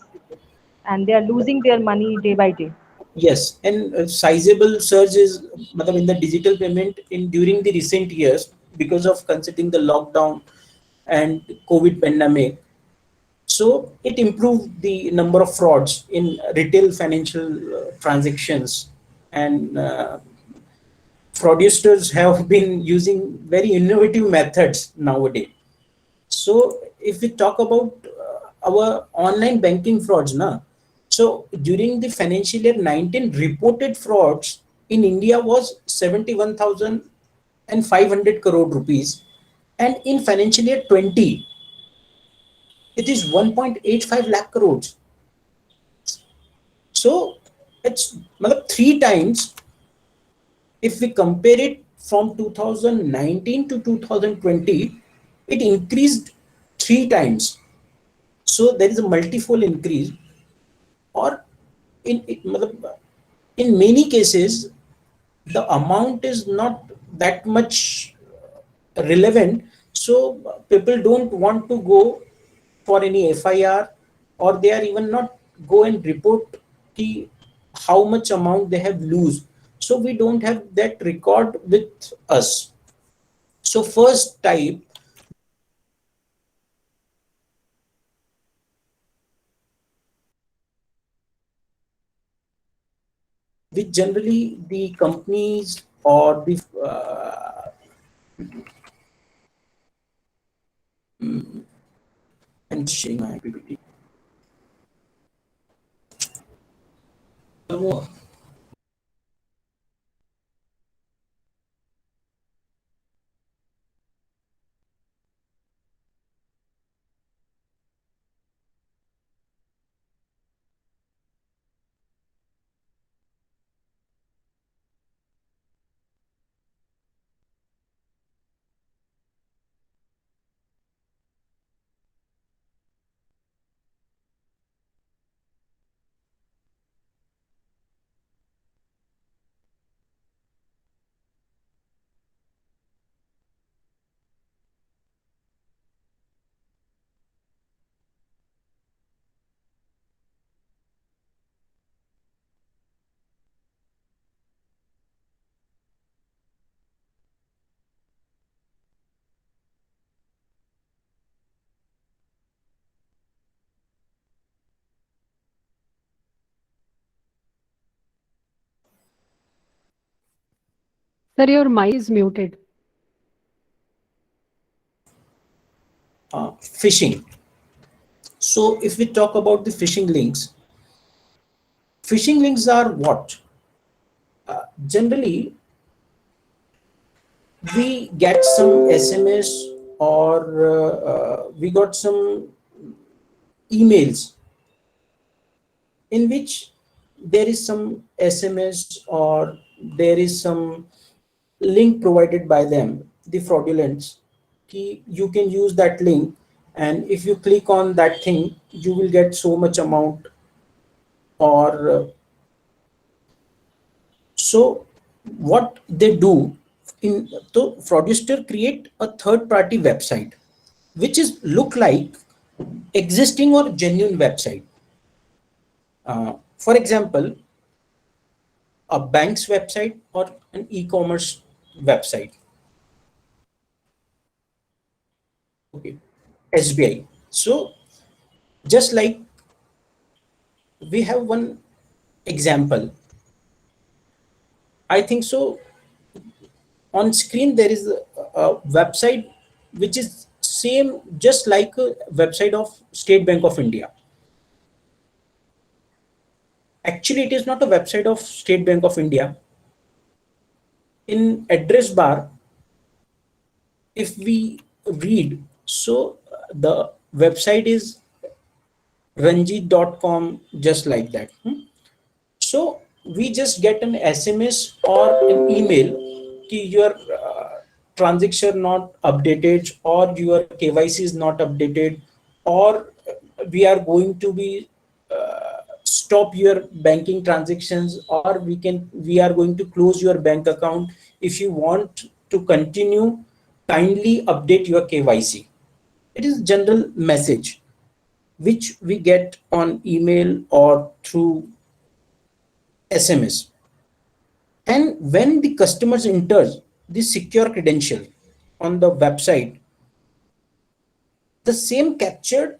Speaker 7: and they are losing their money day by day.
Speaker 2: Yes, and sizable surge is matlab, in the digital payment in during the recent years because of considering the lockdown and COVID pandemic. So it improved the number of frauds in retail financial transactions, and fraudsters have been using very innovative methods nowadays. So if we talk about our online banking frauds, so during the financial year 19, reported frauds in India was 71,500 crore rupees, and in financial year 20, it is 1.85 lakh crores. So it's matlab, three times. If we compare it from 2019 to 2020, it increased three times. So there is a multifold increase, or matlab, in many cases, the amount is not that much relevant. So people don't want to go for any FIR, or they are even not go and report the how much amount they have lose. So we don't have that record with us. So first type, which generally the companies or the and sharing my PPT.
Speaker 1: Sir, your mic is muted.
Speaker 2: Phishing. So if we talk about the phishing links are what? Generally, we get some SMS, or we got some emails in which there is some SMS, or there is some link provided by them, the fraudulents. You can use that link, and if you click on that thing, you will get so much amount, or so what they do in, so fraudster create a third party website which is look like existing or genuine website. For example, a bank's website or an e-commerce website. Okay, SBI. So just like we have one example, I think so. On screen there is a website which is same just like a website of State Bank of India. Actually, it is not a website of State Bank of India. In address bar, if we read, so the website is ranjit.com, just like that. So we just get an SMS or an email ki your transaction not updated, or your KYC is not updated, or we are going to be stop your banking transactions, or we are going to close your bank account. If you want to continue, kindly update your KYC. It is general message. which we get on email or through SMS. And when the customers enter the secure credential on the website, the same captured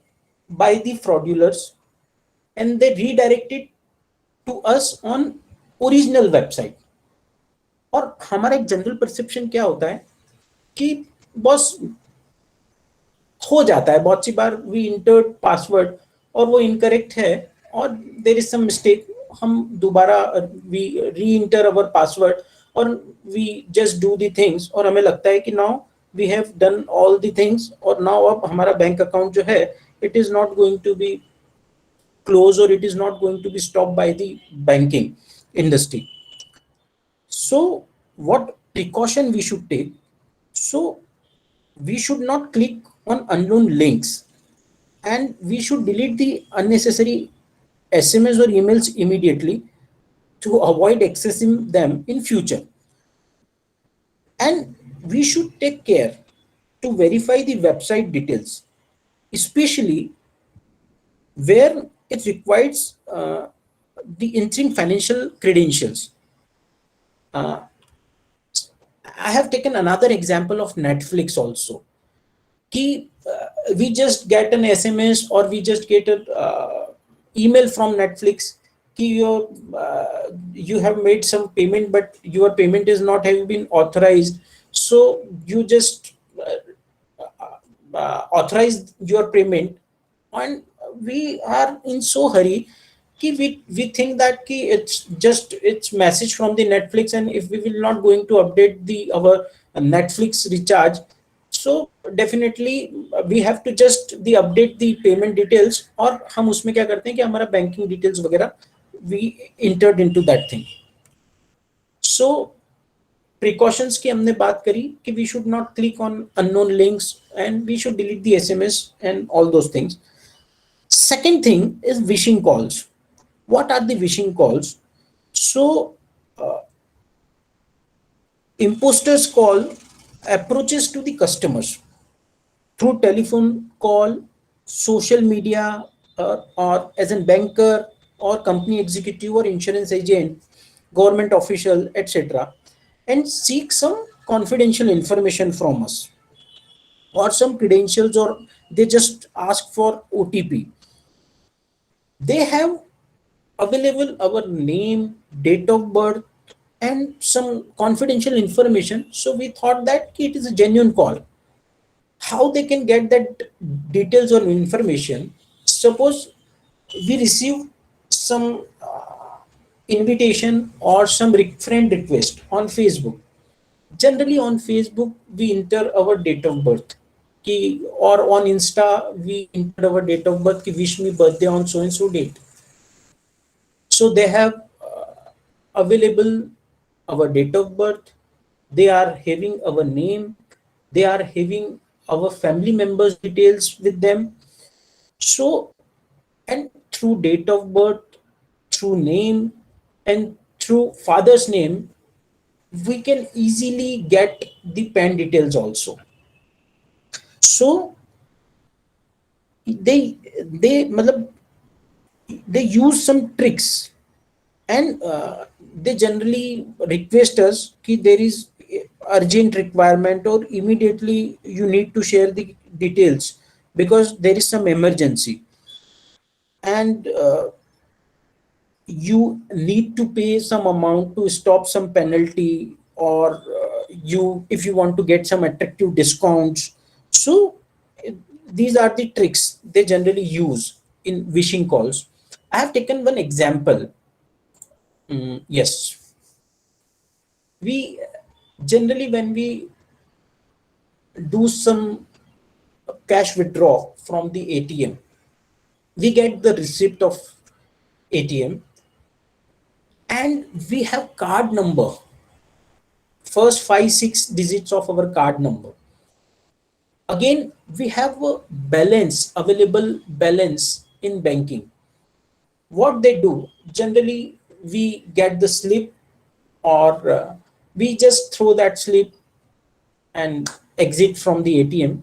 Speaker 2: by the fraudulers, and they redirect it to us on original website. और हमारा एक general perception क्या होता है कि बस हो जाता है, बहुत सी बार वी इंटर्ड पासवर्ड और वो इनकरेक्ट है और देयर इज सम मिस्टेक, हम दोबारा we reenter our password और we just do the things और हमें लगता है कि now we have done all the things और नाउ अब हमारा बैंक अकाउंट जो है it is not going to be close और it is not going to be stop by the banking industry. So what precaution we should take? So we should not click on unknown links and we should delete the unnecessary SMS or emails immediately to avoid accessing them in future. And we should take care to verify the website details, especially where it requires the entering financial credentials. I have taken another example of Netflix also. Ki we just get an SMS or we just get an email from Netflix ki you have made some payment but your payment is not have been authorized. So you just authorize your payment and we are in so hurry कि we think that कि it's message from the Netflix and if we will not going to update our Netflix recharge, so definitely we have to just update the payment details और हम उसमें क्या करते हैं कि हमारा banking details वगैरह we entered into that thing. So precautions की हमने बात करी कि we should not click on unknown links and we should delete the SMS and all those things. Second thing is phishing calls. What are the phishing calls? So imposters call approaches to the customers through telephone call, social media, or as a banker or company executive or insurance agent, government official, etc., and seek some confidential information from us or some credentials, or they just ask for OTP. They have available our name, date of birth, and some confidential information. So we thought that it is a genuine call. How they can get that details or information? Suppose we receive some invitation or some friend request on Facebook. Generally on Facebook we enter our date of birth ki, or on Insta we enter our date of birth ki wish me birthday on so and so date. So they have available our date of birth, they are having our name, they are having our family members details with them. So, and through date of birth, through name and through father's name, we can easily get the PAN details also. So they use some tricks and they generally request us कि there is urgent requirement or immediately you need to share the details because there is some emergency and you need to pay some amount to stop some penalty or if you want to get some attractive discounts. So these are the tricks they generally use in phishing calls. I have taken one example. Yes, we generally when we do some cash withdraw from the ATM, we get the receipt of ATM and we have card number, first 5-6 digits of our card number. Again, we have a balance, available balance in banking. What they do, generally we get the slip or we just throw that slip and exit from the ATM.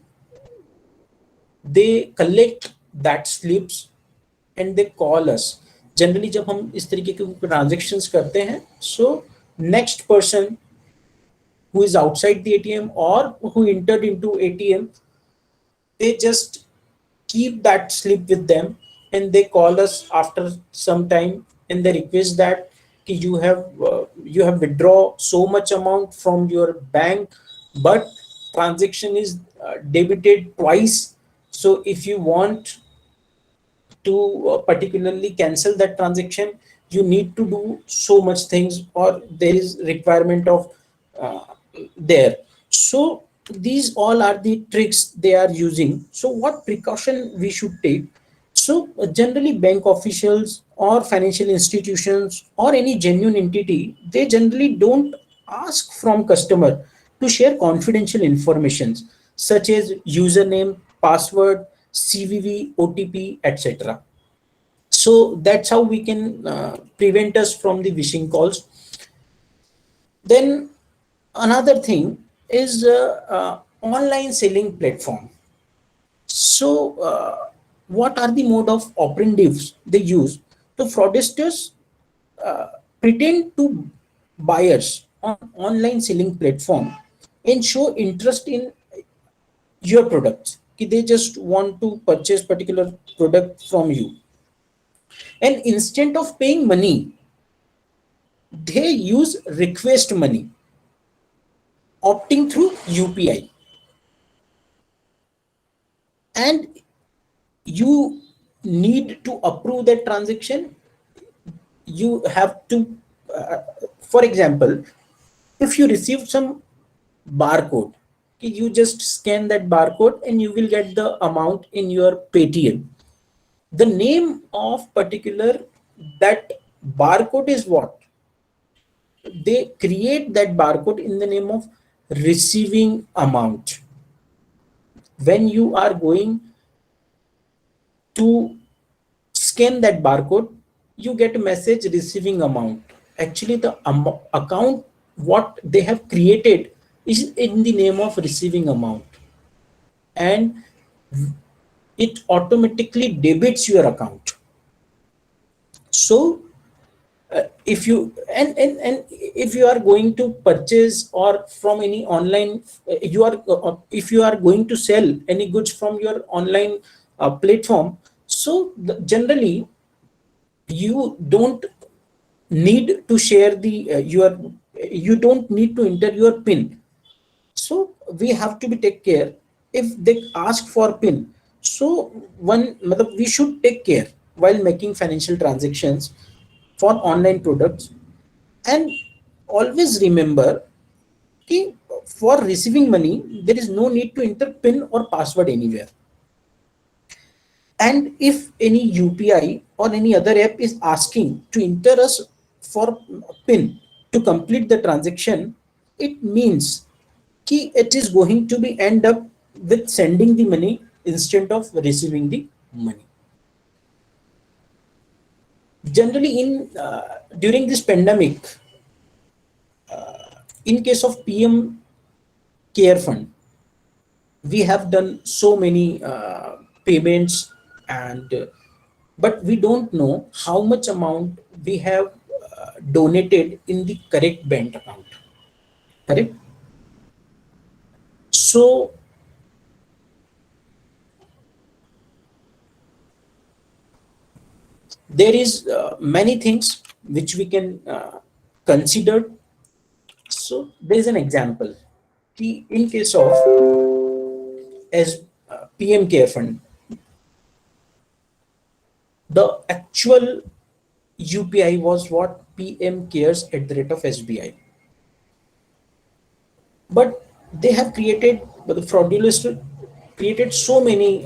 Speaker 2: They collect that slips and they call us. Generally जब हम इस तरीके के transactions करते हैं, so next person who is outside the ATM or who entered into ATM, they just keep that slip with them and they call us after some time and they request that you have withdraw so much amount from your bank, but transaction is debited twice. So if you want to particularly cancel that transaction, you need to do so much things, or there is requirement of there. So these all are the tricks they are using. So what precaution we should take? So generally bank officials or financial institutions or any genuine entity, they generally don't ask from customer to share confidential informations such as username, password, CVV, OTP, etc. So that's how we can prevent us from the phishing calls. Then another thing is online selling platform. So what are the mode of operandis they use? The fraudsters pretend to buyers on online selling platform and show interest in your products. They just want to purchase particular product from you, and instead of paying money, they use request money, opting through UPI. And you need to approve that transaction. You have to, for example, if you receive some barcode, you just scan that barcode and you will get the amount in your Paytm. The name of particular that barcode is what? They create that barcode in the name of receiving amount. When you are going to scan that barcode, you get a message receiving amount. Actually, the account what they have created is in the name of receiving amount, and it automatically debits your account. So if you and if you are going to purchase or from any online, you are if you are going to sell any goods from your online platform, so generally you don't need to share the you don't need to enter your PIN. So we have to be take care if they ask for PIN. So we should take care while making financial transactions for online products, and always remember कि for receiving money there is no need to enter PIN or password anywhere. And if any UPI or any other app is asking to enter us for PIN to complete the transaction, it means कि it is going to be end up with sending the money instead of receiving the money. Generally in during this pandemic, in case of PM Care Fund, we have done so many payments, and but we don't know how much amount we have donated in the correct bank account. Correct? So there is many things which we can consider. So there is an example. In case of as PM Care Fund, the actual UPI was what? PM Cares @SBI. But they have created, the fraudulent created so many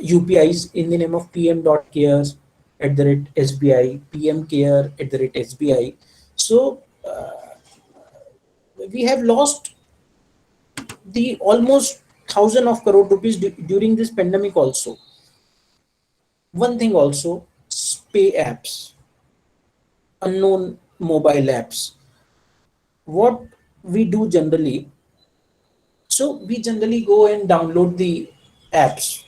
Speaker 2: UPIs in the name of PM.cares @SBI, PM Care @SBI. So we have lost the almost 1,000 of crore rupees during this pandemic also. One thing also, pay apps, unknown mobile apps. What we do generally, so we generally go and download the apps.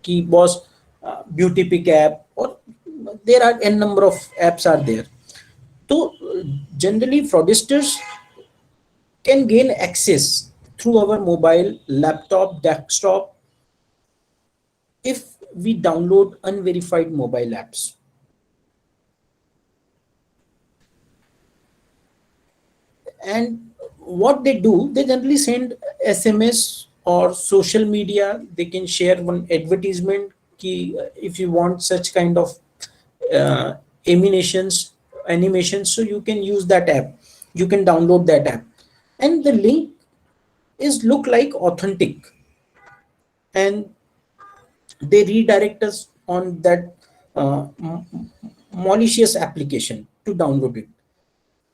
Speaker 2: कि boss beauty pick app, और there are n number of apps are there. तो generally fraudsters can gain access through our mobile, laptop, desktop if we download unverified mobile apps. And what they do, they generally send SMS or social media. They can share one advertisement ki if you want such kind of uh, animations, so you can use that app, you can download that app, and the link is look like authentic, and they redirect us on that malicious application to download it,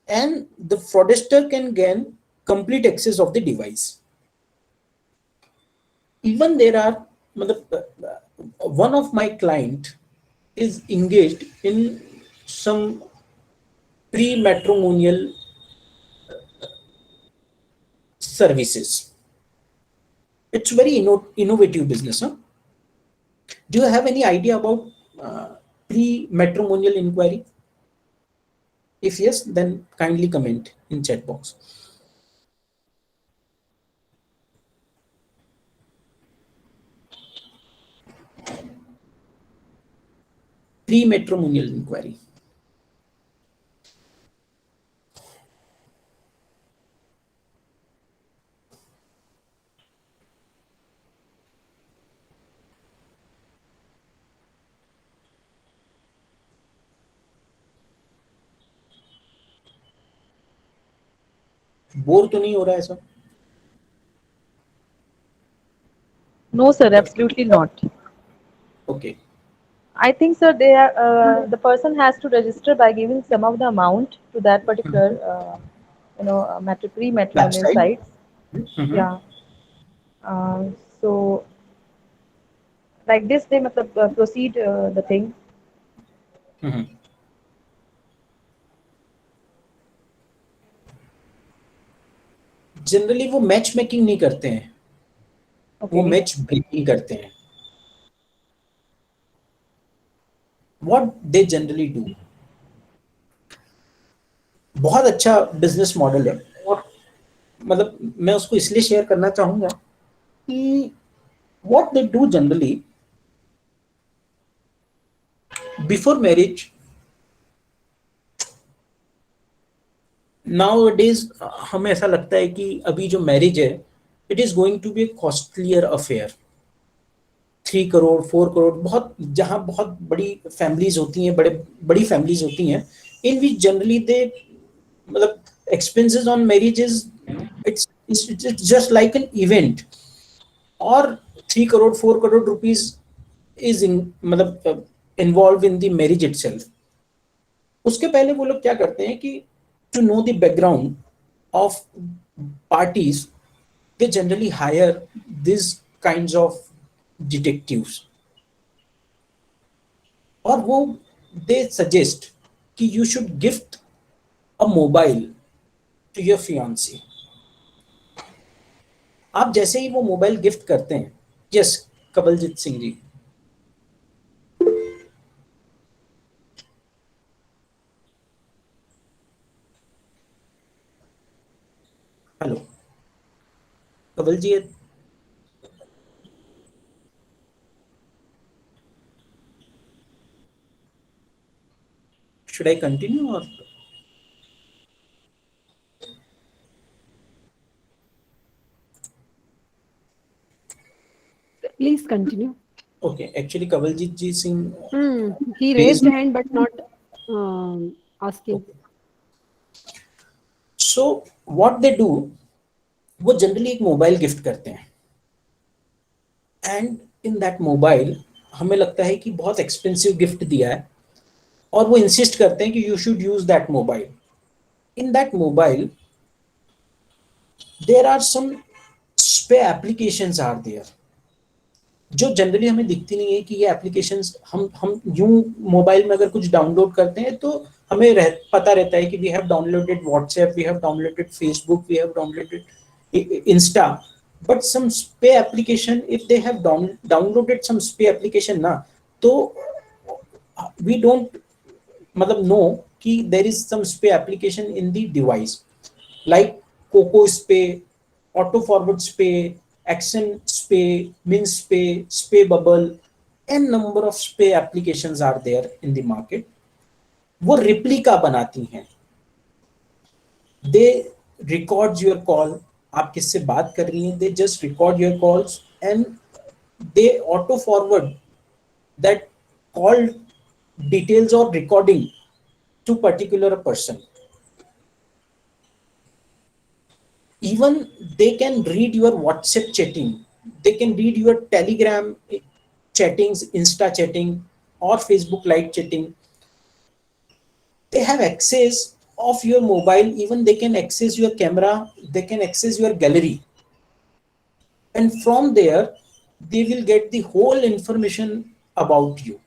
Speaker 2: and the fraudster can gain complete access of the device. Even there are one of my client is engaged in some pre-matrimonial services. It's very innovative business. Huh? Do you have any idea about pre-matrimonial inquiry? If yes, then kindly comment in chat box. Pre-matrimonial inquiry. Bore तो नहीं हो रहा है सब?
Speaker 7: No, sir, absolutely not.
Speaker 2: Okay.
Speaker 7: I think, sir, the person has to register by giving some of the amount to that particular, pre-matrimonial
Speaker 2: Website.
Speaker 7: sites.
Speaker 2: Mhm.
Speaker 7: Yeah. Uh, so, like this, they must proceed the thing.
Speaker 2: Mhm. Generally वो match making नहीं करते हैं, वो
Speaker 7: Okay.
Speaker 2: Match breaking करते हैं. What they generally do, बहुत अच्छा business model है, और मतलब मैं उसको इसलिए शेयर करना चाहूंगा कि what they do generally before marriage, nowadays हमें ऐसा लगता है कि अभी जो मैरिज है, it is going to be costlier affair. 3 crore 4 crore, बहुत जहां बहुत बड़ी फैमिलीज होती हैं, बड़ी फैमिलीज होती हैं, इन विच जनरली दे मतलब expenses on marriage is it's just like an event, or 3 crore 4 crore rupees is in मतलब involved in the marriage itself. उसके पहले वो लोग क्या करते हैं कि to know the background of parties, they generally hire these kinds of detectives, और वो they suggest कि you should gift a mobile to your fiancé. आप जैसे ही वो मोबाइल गिफ्ट करते हैं, yes Kawaljeet Singh ji, hello Kawal ji, should I continue or?
Speaker 1: Please continue.
Speaker 2: Okay, actually Kawaljeet Ji Singh
Speaker 1: He raised hand but not asking.
Speaker 2: Okay. So what they do, वो generally एक mobile gift करते हैं, and in that mobile हमें लगता है कि बहुत expensive gift दिया है, और वो इंसिस्ट करते हैं कि you should use that mobile. In that mobile there are some spy applications are there, जो जनरली हमें दिखती नहीं है कि ये एप्लीकेशंस हम यूं मोबाइल में अगर कुछ डाउनलोड करते हैं तो हमें पता रहता है कि we have downloaded WhatsApp, we have downloaded Facebook, we have downloaded Insta, but some spay application, if they have downloaded some spay application na, तो we don't मतलब know कि there is some spay application in the device like Coco Spay, Auto Forward Spay, Action Spay, Min Spay, Spay Bubble, n number of spay applications are there in the market. वो replica बनाती हैं. They record your call. आप किससे बात कर रही हैं? They just record your calls and they auto forward that call details or recording to particular person. Even they can read your WhatsApp chatting, they can read your Telegram chattings, Insta chatting, or Facebook live chatting. They have access of your mobile, even they can access your camera, they can access your gallery, and from there they will get the whole information about you.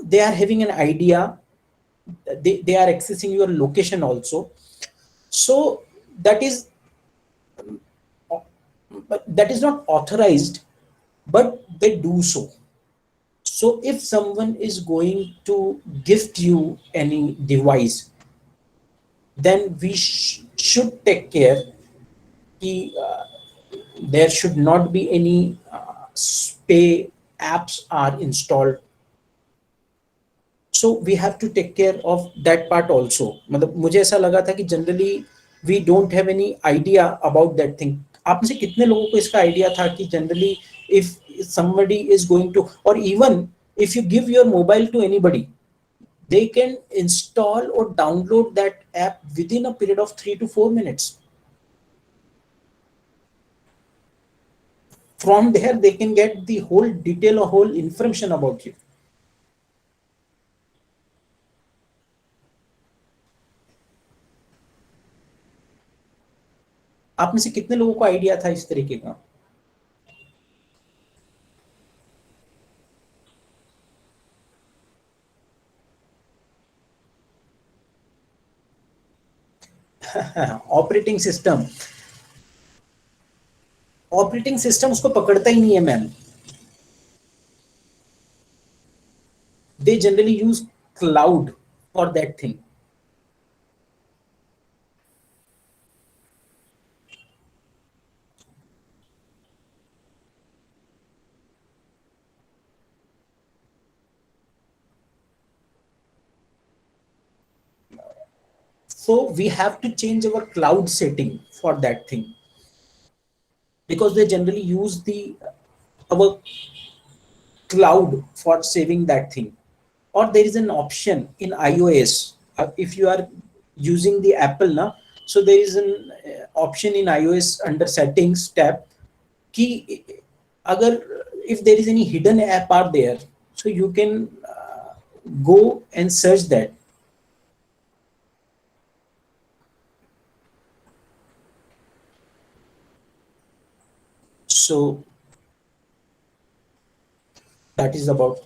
Speaker 2: They are having an idea, they are accessing your location also. So that is not authorized, but they do so. So if someone is going to gift you any device, then we should take care कि there should not be any spay apps are installed. So we have to take care of that part also. मतलब मुझे ऐसा लगा था कि generally we don't have any idea about that thing. आप में से कितने लोगों को इसका आइडिया था कि generally if somebody is going to, or even if you give your mobile to anybody, they can install or download that app within a period of 3 to 4 minutes. From there they can get the whole detail or whole information about you. आप में से कितने लोगों को idea था इस तरीके का? ऑपरेटिंग सिस्टम उसको पकड़ता ही नहीं है ma'am. They generally use cloud for that thing. So we have to change our cloud setting for that thing, because they generally use our cloud for saving that thing. Or there is an option in iOS, if you are using the Apple now, so there is an option in iOS under settings tab कि अगर if there is any hidden app are there, so you can go and search that. So that is about.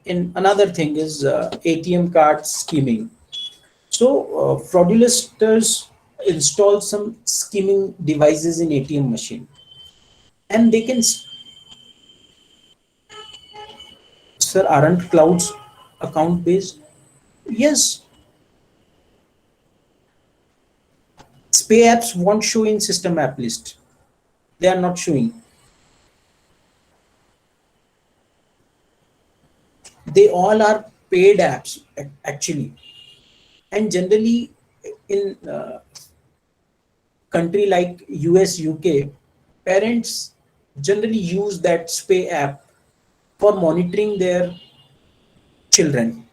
Speaker 2: And another thing is ATM card skimming. So fraudulenters install some skimming devices in ATM machine, and they can. Sir, aren't clouds account based? Yes. Spay apps won't show in system app list. They are not showing. They all are paid apps actually, and generally in country like US, UK, parents generally use that spay app for monitoring their children.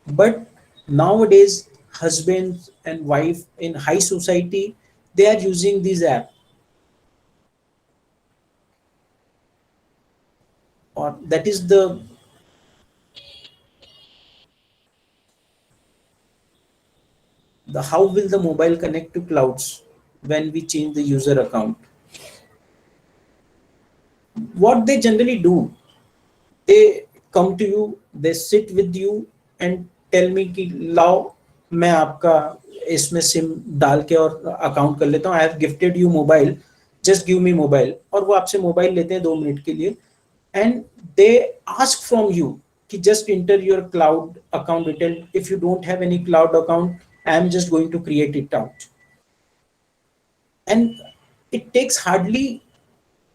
Speaker 2: But nowadays husband and wife in high society, they are using these apps, or that is the how will the mobile connect to clouds when we change the user account? What they generally do, they come to you, they sit with you and tell me कि लाओ मैं आपका इसमें SIM डाल के और account कर लेता हूँ, I have gifted you mobile, just give me mobile, और वो आपसे मोबाइल लेते हैं 2 मिनट के लिए, and they ask from you कि just enter your cloud account detail, if you don't have any cloud account I am just going to create it out, and it takes hardly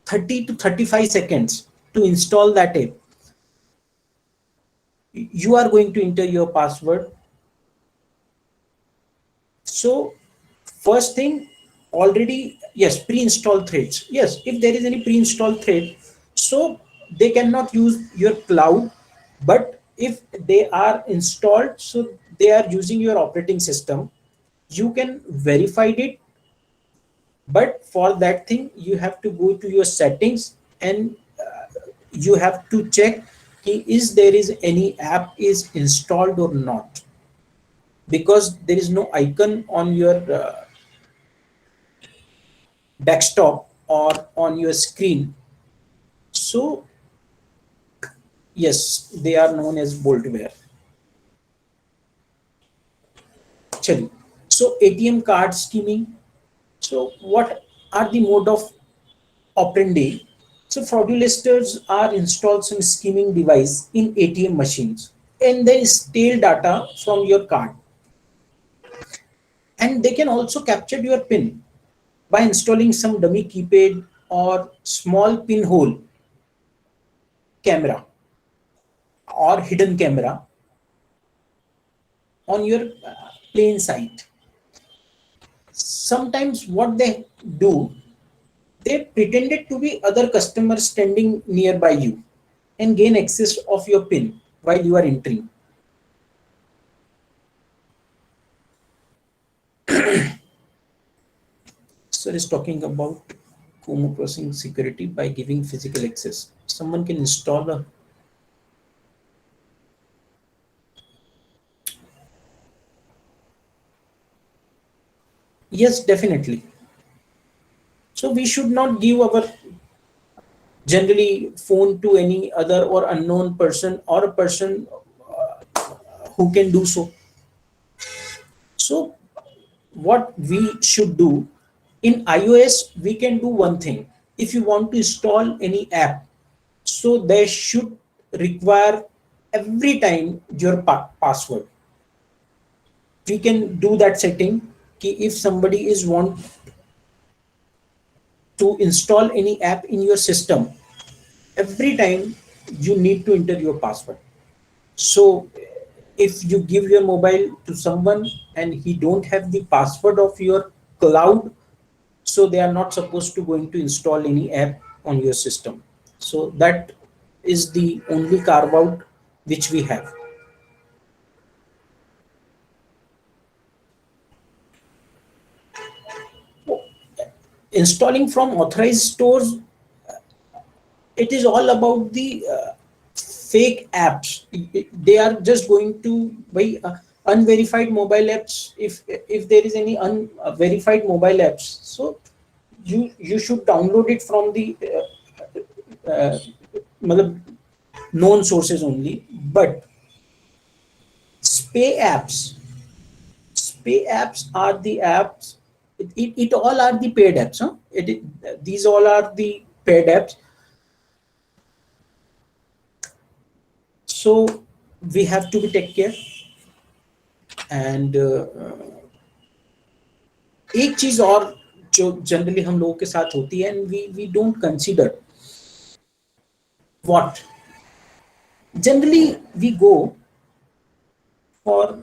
Speaker 2: 30 to 35 seconds to install that app. You are going to enter your password. So first thing, already, yes, pre-installed threads. Yes, if there is any pre-installed thread, so they cannot use your cloud, but if they are installed, so they are using your operating system, you can verify it. But for that thing you have to go to your settings and you have to check is there is any app is installed or not, because there is no icon on your desktop or on your screen. So yes, they are known as boltware. Chali. So ATM card scheming. So what are the mode of operandi? So fraudulenters are installed some skimming device in ATM machines and they steal data from your card, and they can also capture your PIN by installing some dummy keypad or small pinhole camera or hidden camera on your plain sight. Sometimes what they do, they pretended to be other customers standing nearby you and gain access of your PIN while you are entering. Sir is talking about Kumu processing security by giving physical access. Someone can install a yes, definitely. So we should not give our generally phone to any other or unknown person or a person who can do so. So what we should do in iOS, we can do one thing. If you want to install any app, so they should require every time your password. We can do that setting ki if somebody is want to install any app in your system, every time you need to enter your password. So if you give your mobile to someone and he don't have the password of your cloud, so they are not supposed to going to install any app on your system. So that is the only carve out which we have. Installing from authorized stores, it is all about the fake apps. They are just going to buy unverified mobile apps. If there is any unverified mobile apps, so you should download it from the known sources only. But spay apps are the apps. It all are the paid apps. These all are the paid apps. So we have to be take care. And एक चीज और जो generally हम लोगों के साथ होती है, and we don't consider what generally we go for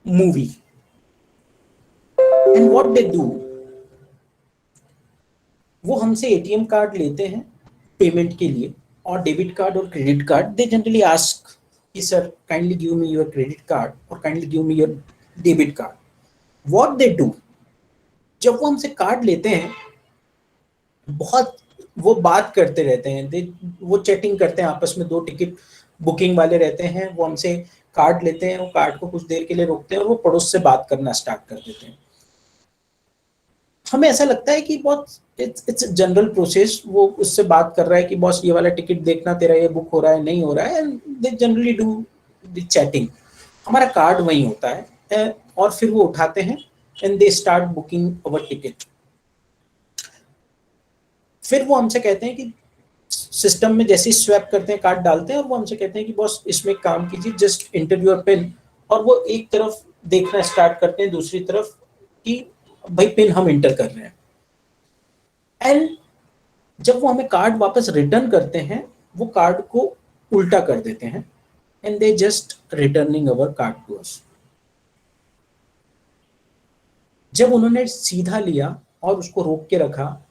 Speaker 2: movie, and what they do, वो हमसे एटीएम कार्ड लेते हैं पेमेंट के लिए, और डेबिट कार्ड और credit card. They generally ask कि sir kindly give me your credit card और kindly give me your debit card. What they do, जब वो हमसे कार्ड लेते हैं, बहुत वो बात करते रहते हैं, वो चैटिंग करते हैं आपस में. 2 टिकट बुकिंग वाले रहते हैं, वो हमसे कार्ड लेते हैं, वो कार्ड को कुछ देर के लिए रोकते हैं और वो पड़ोस से बात करना स्टार्ट कर देते हैं. हमें ऐसा लगता है कि बहुत इट्स जनरल प्रोसेस. वो उससे बात कर रहा है कि बॉस ये वाला टिकट देखना, तेरा ये बुक हो रहा है नहीं हो रहा है, and they generally do the chatting, हमारा कार्ड वहीं होता है और फिर वो उठाते हैं and they start booking our ticket. फिर वो हमसे कहते हैं कि सिस्टम में जैसे स्वैप करते हैं, कार्ड डालते हैं और वो हमसे कहते हैं कि बॉस इसमें काम कीजिए, जस्ट इंटर योर पिन, और वो एक तरफ देखना स्टार्ट करते हैं, दूसरी तरफ कि भाई पिन हम इंटर कर रहे हैं। एंड जब वो हमें कार्ड वापस रिटर्न करते हैं, वो कार्ड को उल्टा कर देते हैं and they just returning our card to us. जब उन्होंने सीधा लिया और उसको रोक के रखा,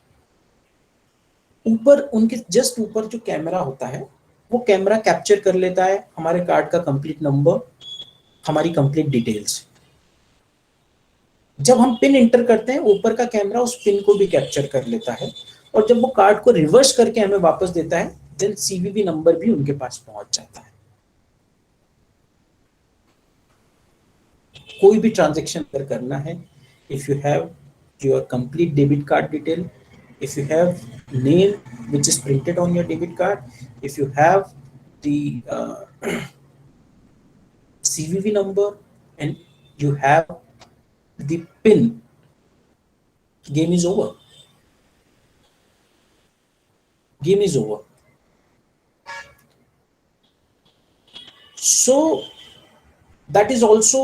Speaker 2: ऊपर उनके जस्ट ऊपर जो कैमरा होता है, वो कैमरा कैप्चर कर लेता है हमारे कार्ड का कंप्लीट नंबर, हमारी कंप्लीट डिटेल्स। जब हम पिन इंटर करते हैं, ऊपर का कैमरा उस पिन को भी कैप्चर कर लेता है, और जब वो कार्ड को रिवर्स करके हमें वापस देता है, देन सीवीवी नंबर भी उनके पास पहुंच जाता है। कोई भी ट्रांजैक्शन अगर करना है, if you have your complete debit card detail, if you have name which is printed on your debit card, if you have the CVV number and you have the pin, game is over. Game is over. So that is also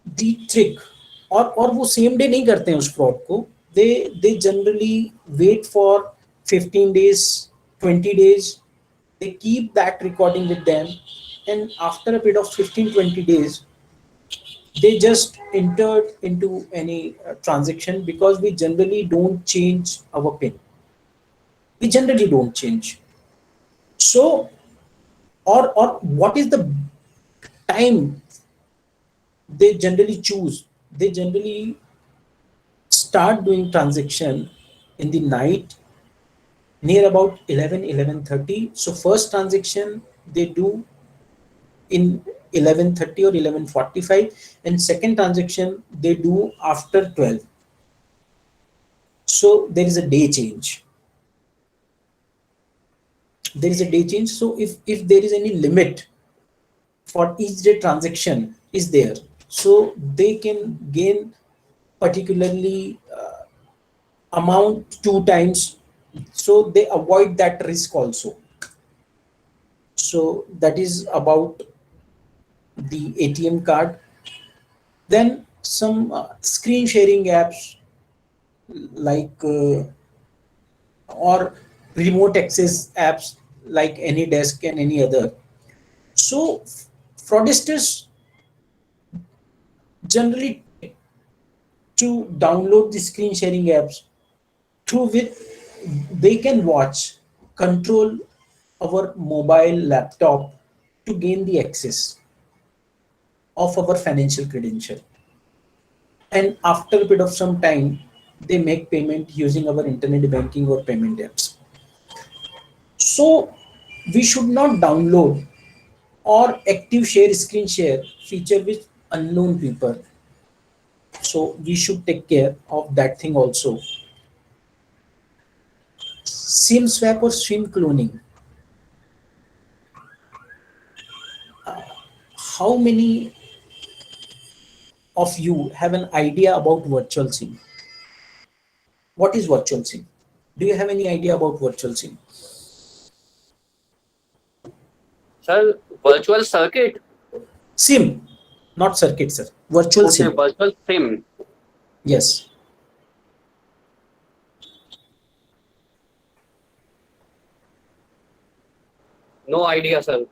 Speaker 2: the trick. और वो same day नहीं करते हैं उस fraud को, they generally wait for 15 days, 20 days, they keep that recording with them, and after a period of 15-20 days they just entered into any transaction, because we generally don't change our pin. We generally don't change. So or what is the time they generally choose? They generally start doing transaction in the night near about 11:30. So first transaction they do in 11:30 or 11:45, and second transaction they do after 12. So there is a day change. So if there is any limit for each day transaction is there, so they can gain particularly amount 2 times, so they avoid that risk also. So that is about the ATM card. Then some screen sharing apps like or remote access apps like AnyDesk and any other. So fraudsters generally to download the screen sharing apps through which they can watch, control our mobile laptop to gain the access of our financial credential. And after a bit of some time, they make payment using our internet banking or payment apps. So we should not download or active share screen share feature with unknown people. So we should take care of that thing also. SIM swap or SIM cloning. How many of you have an idea about virtual SIM? What is virtual SIM? Do you have any idea about virtual SIM?
Speaker 3: Sir, virtual circuit.
Speaker 2: SIM, not circuit, sir. Virtual
Speaker 3: Okay,
Speaker 2: SIM.
Speaker 3: virtual SIM.
Speaker 2: Yes.
Speaker 3: No idea, sir.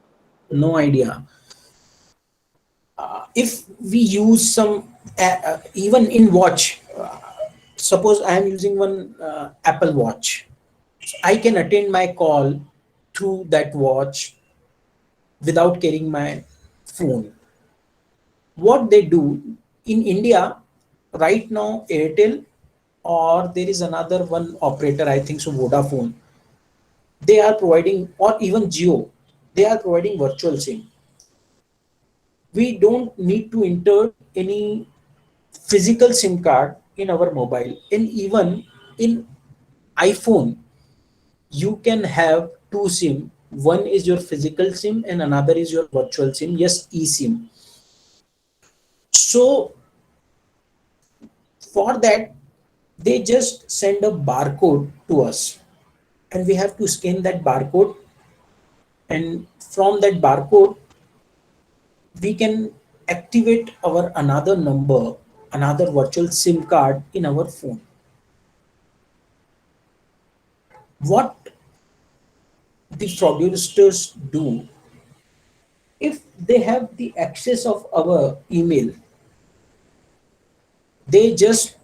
Speaker 2: No idea. If we use some even in watch, suppose I am using one Apple Watch, I can attend my call through that watch without carrying my phone. What they do in India right now, Airtel, or there is another one operator, I think so, Vodafone, they are providing, or even Jio, they are providing virtual SIM. We don't need to enter any physical SIM card in our mobile. And even in iPhone, you can have 2 SIM One is your physical SIM and another is your virtual SIM. Yes, eSIM. So for that, they just send a barcode to us, and we have to scan that barcode, and from that barcode we can activate our another number, another virtual SIM card in our phone. What the fraudsters do, if they have the access of our email, they just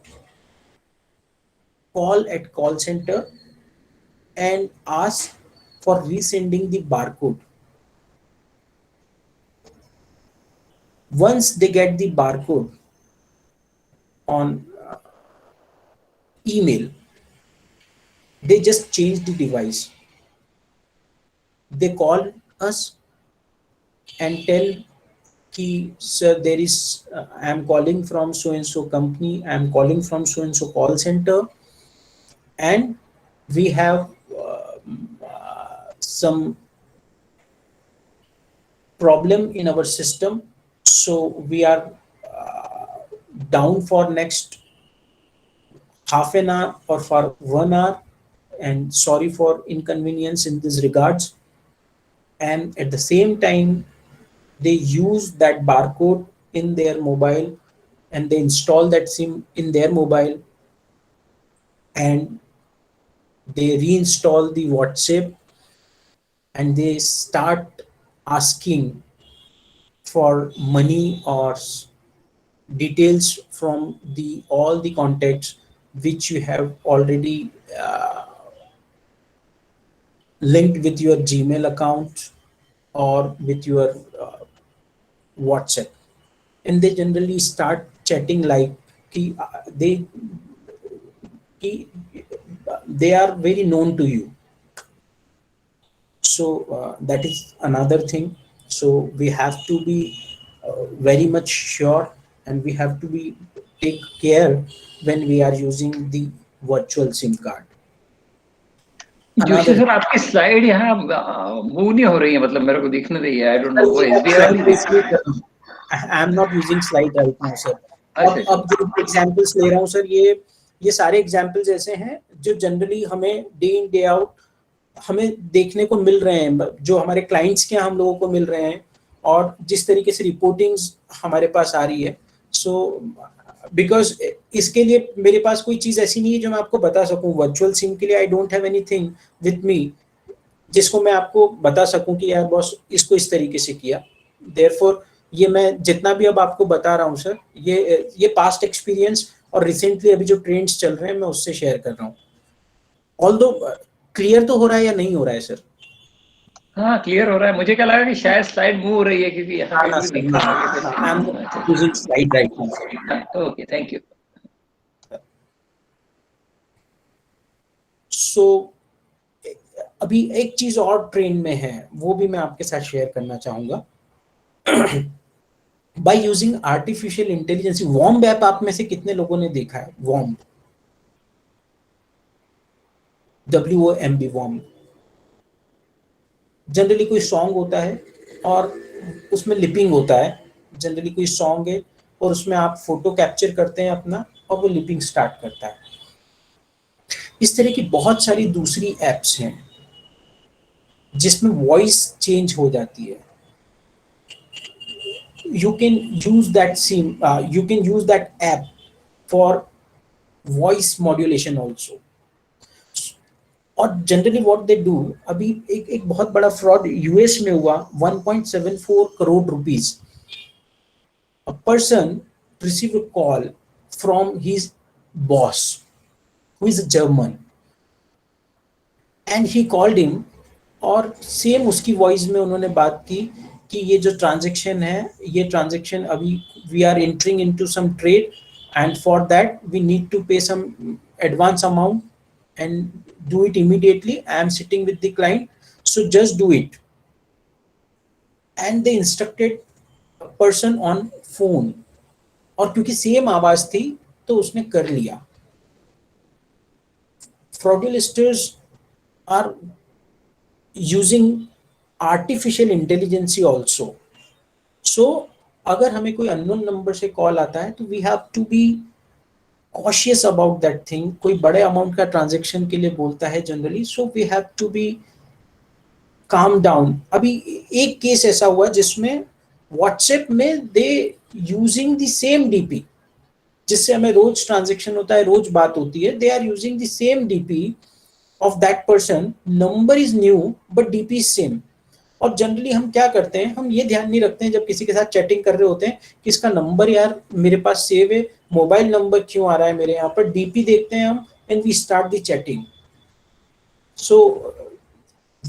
Speaker 2: call at call center and ask for resending the barcode. Once they get the barcode on email, they just change the device. They call us and tell ki, sir, there is, I am calling from so and so company, I am calling from so and so call center, and we have some problem in our system, so we are down for next half an hour or for 1 hour, and sorry for inconvenience in this regards. And at the same time, they use that barcode in their mobile and they install that SIM in their mobile, and they reinstall the WhatsApp, and they start asking for money or details from the all the contacts which you have already linked with your Gmail account or with your WhatsApp, and they generally start chatting like they are very known to you. So that is another thing. So we have to be very much sure, and we have to be take care when we are using the virtual SIM card.
Speaker 4: Joshi sir, आपकी slide यहाँ move नहीं हो रही है, मतलब मेरे को दिखने रही है. आई डोंट नो वो SBI.
Speaker 2: I am not using slide right now sir. अब जो एग्जांपल्स ले रहा हूँ सर, ये सारे एग्जांपल्स ऐसे हैं जो जनरली हमें डे इन डे आउट हमें देखने को मिल रहे हैं, जो हमारे क्लाइंट्स के हम लोगों को मिल रहे हैं, और जिस तरीके से रिपोर्टिंग्स हमारे पास आ रही है. सो बिकॉज इसके लिए मेरे पास कोई चीज ऐसी नहीं है जो मैं आपको बता सकूं. वर्चुअल सिम के लिए I don't have anything with me जिसको मैं आपको बता सकूं कि यार बॉस इसको इस तरीके से किया. देयरफॉर ये मैं जितना भी अब आपको बता रहा हूं सर, ये पास्ट एक्सपीरियंस और रिसेंटली अभी जो ट्रेंड्स चल रहे हैं मैं उससे शेयर कर रहा हूँ. ऑल्दो क्लियर तो हो रहा है या नहीं हो रहा है सर?
Speaker 4: हाँ, क्लियर हो रहा है. मुझे क्या लगा कि शायद स्लाइड मूव हो रही है क्योंकि यहाँ
Speaker 2: slide right.
Speaker 4: Okay, thank you.
Speaker 2: So अभी एक चीज और ट्रेंड में है, वो भी मैं आपके साथ शेयर करना चाहूंगा. By using artificial intelligence, warm app आप में से कितने लोगों ने देखा है? Warm, WOMB, warm. जनरली कोई सॉन्ग होता है और उसमें लिपिंग होता है. जनरली कोई सॉन्ग है और उसमें आप फोटो कैप्चर करते हैं अपना और वो लिपिंग स्टार्ट करता है. इस तरह की बहुत सारी दूसरी एप्स हैं जिसमें वॉइस चेंज हो जाती है. You can use that SIM, you can use that app for voice modulation also. और जनरली व्हाट दे डू, अभी एक बहुत बड़ा फ्रॉड यूएस में हुआ. 1.74 crore rupees. A person receive a call from his boss who is a German, and he called him, और same उसकी voice में उन्होंने बात की कि ये जो ट्रांजैक्शन है, ये ट्रांजैक्शन अभी we are entering into some trade, and for that we need to pay some advance amount and do it immediately. I am sitting with the client, so just do it. And they instructed a person on phone, और क्योंकि same आवाज थी तो उसने कर लिया. Fraudsters are using artificial intelligence also. So अगर हमें कोई अननोन नंबर से कॉल आता है तो we have to be cautious about that thing. कोई बड़े अमाउंट का ट्रांजेक्शन के लिए बोलता है generally, so we have to be calm down. अभी एक केस ऐसा हुआ जिसमें व्हाट्सएप में they using the same DP, जिससे हमें रोज ट्रांजेक्शन होता है, रोज बात होती है, they are using the same DP of that person. Number is new but DP is same. और जनरली हम क्या करते हैं, हम ये ध्यान नहीं रखते हैं जब किसी के साथ चैटिंग कर रहे होते हैं कि इसका नंबर यार मेरे पास सेव है, मोबाइल नंबर क्यों आ रहा है मेरे यहाँ पर. डीपी देखते हैं हम and we start the chatting. So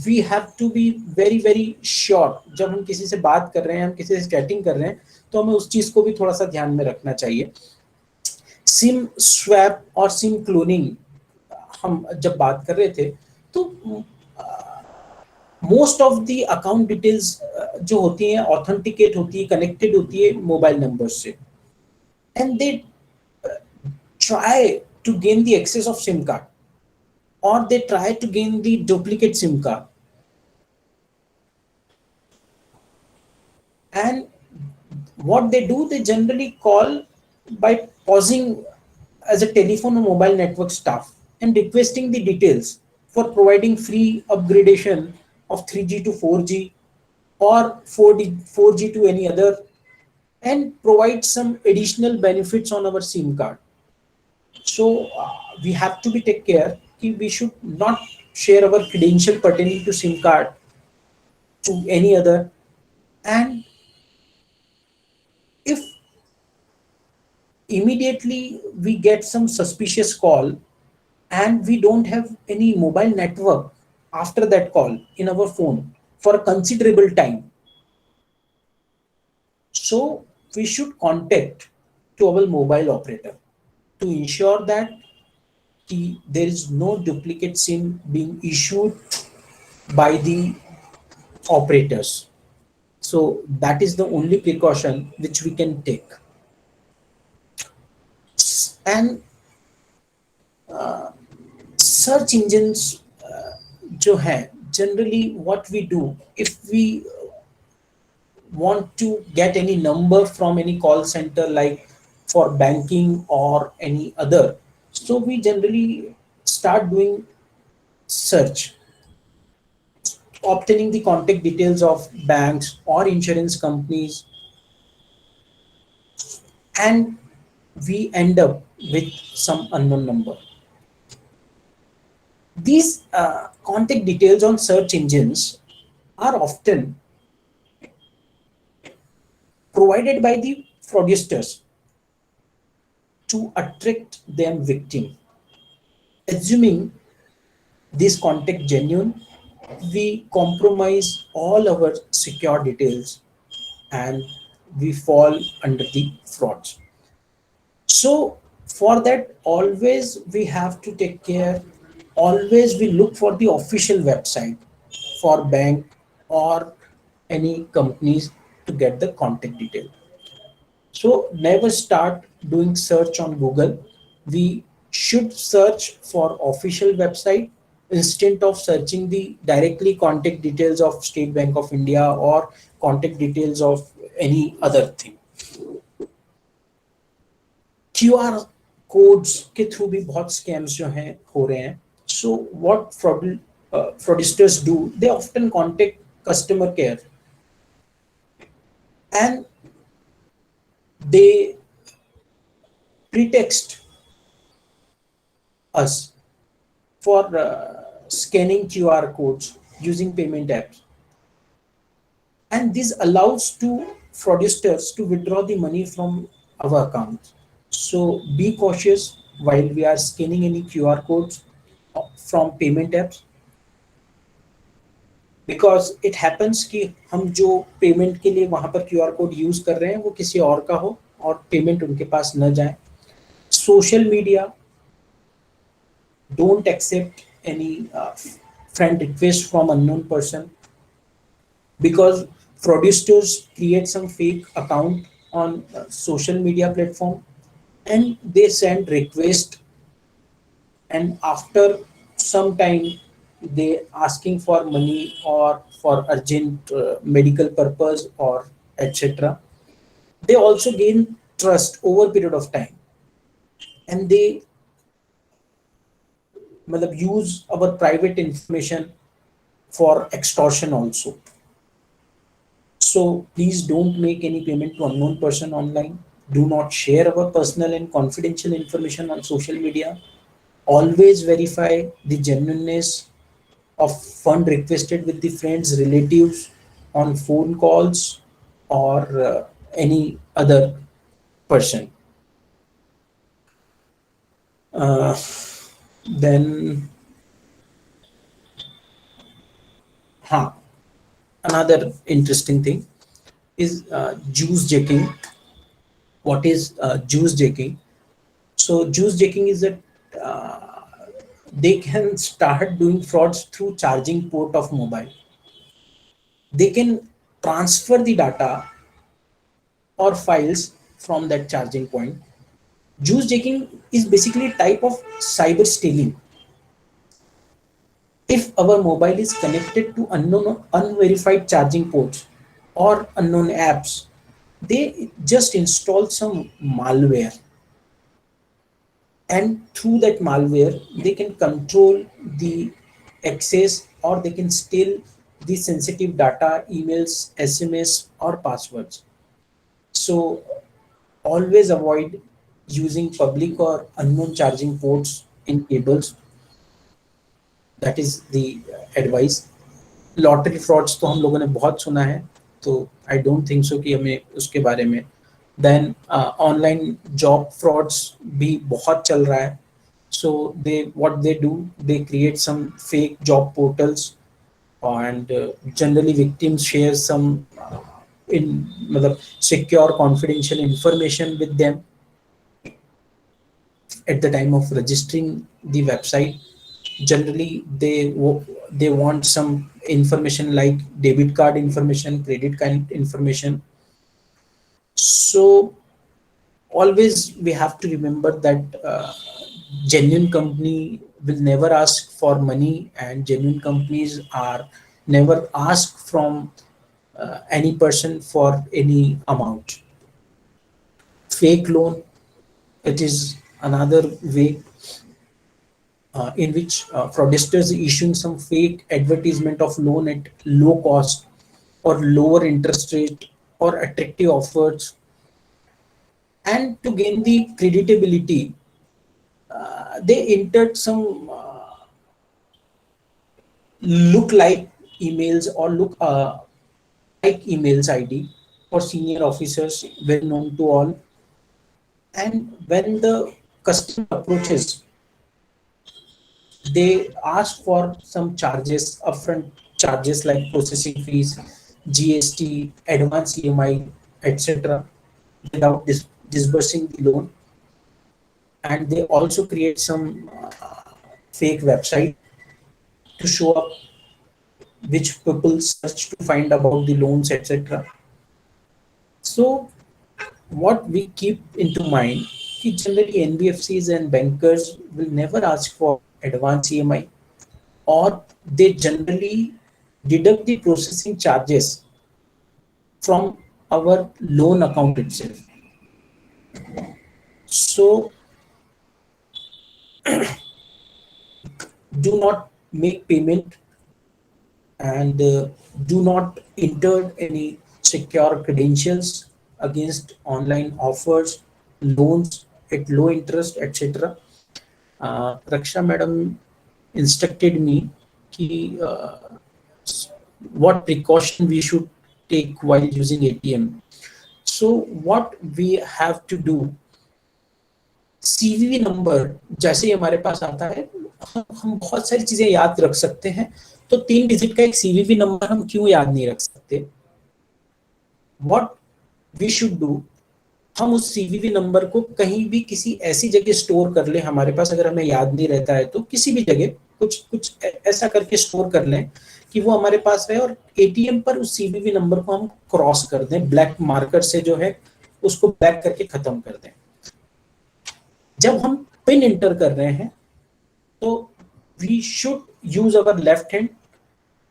Speaker 2: we have to be very very sure. जब हम किसी से बात कर रहे हैं, हम किसी से चैटिंग कर रहे हैं, तो हमें उस चीज को भी थोड़ा सा ध्यान में रखना चाहिए. सिम स्वैप और सिम क्लोनिंग हम जब बात कर रहे थे, तो most of the account details जो होती हैं ऑथेंटिकेट होती है, कनेक्टेड होती है मोबाइल नंबर से, and they try to gain the access of SIM card or they try to gain the duplicate SIM card. And what they do, they generally call by pausing as a telephone or mobile network staff and requesting the details for providing free upgradation of 3G to 4G or 4G to any other, and provide some additional benefits on our SIM card. So we have to be take care. We should not share our credential pertaining to SIM card to any other. And if immediately we get some suspicious call and we don't have any mobile network after that call in our phone for a considerable time, so we should contact to our mobile operator to ensure that there is no duplicate SIM being issued by the operators. So that is the only precaution which we can take. And search engines जो है, generally what we do, if we want to get any number from any call center like for banking or any other, so we generally start doing search, obtaining the contact details of banks or insurance companies, and we end up with some unknown number. These contact details on search engines are often provided by the fraudsters to attract them victim. Assuming this contact genuine, we compromise all our secure details and we fall under the frauds. So for that, always we have to take care. Always we look for the official website for bank or any companies to get the contact detail. So never start doing search on Google. We should search for official website instead of searching the directly contact details of State Bank of India or contact details of any other thing. QR codes के through भी बहुत scams जो हैं हो रहे हैं. So what fraudsters do, they often contact customer care and they pretext us for scanning QR codes using payment apps, and this allows to fraudsters to withdraw the money from our accounts. So be cautious while we are scanning any QR codes from payment apps, because it happens कि हम जो payment के लिए वहां पर QR code use कर रहे हैं वो किसी और का हो और पेमेंट उनके पास न जाए. Social media, don't accept any friend request from unknown person, because fraudsters create some fake account on social media platform and they send request, and after some time they asking for money or for urgent medical purpose or etc. They also gain trust over period of time, and they use our private information for extortion also. So please don't make any payment to unknown person online. Do not share our personal and confidential information on social media. Always verify the genuineness of fund requested with the friends, relatives on phone calls or any other person. Then, another interesting thing is juice jacking. What is juice jacking? So juice jacking is that they can start doing frauds through charging port of mobile. They can transfer the data or files from that charging point. Juice jacking is basically a type of cyber stealing. If our mobile is connected to unknown, unverified charging ports or unknown apps, they just install some malware, and through that malware they can control the access, or they can steal the sensitive data, emails, SMS or passwords. So always avoid using public or unknown charging ports in cables. That is the advice. Lottery frauds तो हम लोगों ने बहुत सुना है, तो I don't think so कि हमें उसके बारे में. देन ऑनलाइन जॉब फ्रॉड्स भी बहुत चल रहा है. So they what they do, they create some fake job portals and generally victims share some मतलब secure confidential information with them at the time of registering the website. Generally they want some information like debit card information, credit card information. So always we have to remember that genuine company will never ask for money, and genuine companies are never asked from any person for any amount. Fake loan, it is another way in which fraudsters issuing some fake advertisement of loan at low cost or lower interest rate or attractive offers, and to gain the creditability they entered some look like emails or look like emails ID for senior officers well known to all. And when the customer approaches, they ask for some charges, upfront charges like processing fees, GST, advance EMI, etc., without disbursing the loan. And they also create some fake website to show up which people search to find about the loans, etc. So what we keep into mind, generally NBFCs and bankers will never ask for advance EMI, or they generally deduct the processing charges from our loan account itself. So do not make payment, and do not enter any secure credentials against online offers, loans at low interest, etc. Raksha madam instructed me ki what precaution we should take while using ATM. So what we have to do, CVV number जैसे ही हमारे पास आता है, हम बहुत सारी चीजें याद रख सकते हैं, तो 3 डिजिट का एक CVV नंबर हम क्यों याद नहीं रख सकते? What we should do, हम उस CVV नंबर को कहीं भी किसी ऐसी जगह स्टोर कर लें. हमारे पास अगर हमें याद नहीं रहता है तो किसी भी जगह कुछ ऐसा करके स्टोर कर लें कि वो हमारे पास रहे, और ATM पर उस CVV नंबर को हम क्रॉस कर दें, ब्लैक मार्कर से जो है उसको ब्लैक करके खत्म कर दें. जब हम पिन एंटर कर रहे हैं तो we should use our left hand,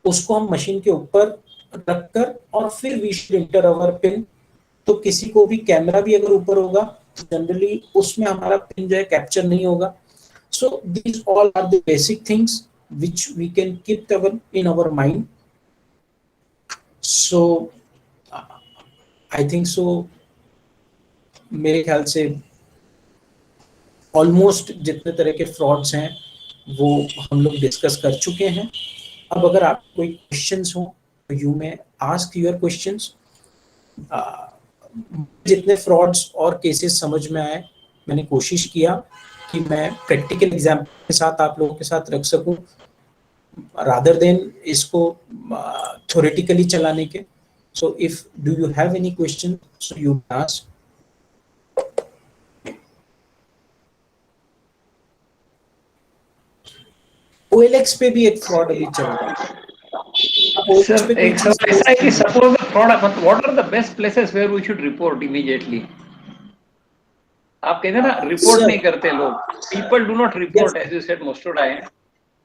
Speaker 2: उसको हम मशीन के ऊपर रखकर और फिर we should enter our PIN. तो किसी को भी कैमरा भी अगर ऊपर होगा जनरली उसमें हमारा पिन जो है कैप्चर नहीं होगा। So these all are the basic things which we can keep in our mind. So I think so मेरे ख्याल से ऑलमोस्ट जितने तरह के फ्रॉड्स हैं वो हम लोग डिस्कस कर चुके हैं। अब अगर आप कोई क्वेश्चंस हो तो you may ask your questions. जितने फ्रॉड्स और केसेस समझ में आए मैंने कोशिश किया कि मैं प्रैक्टिकल एग्जाम्पल के साथ आप लोगों के साथ रख सकूं rather than इसको theoretically चलाने के। So if do you have any question, so you ask. OLX पे भी एक फ्रॉड अभी चल रहा है।
Speaker 4: Sir, ऐसा है कि suppose the fraud, but what are the best places where we should report immediately? आप कहते हैं ना रिपोर्ट नहीं करते लोग, people do not report, as you said most of the time.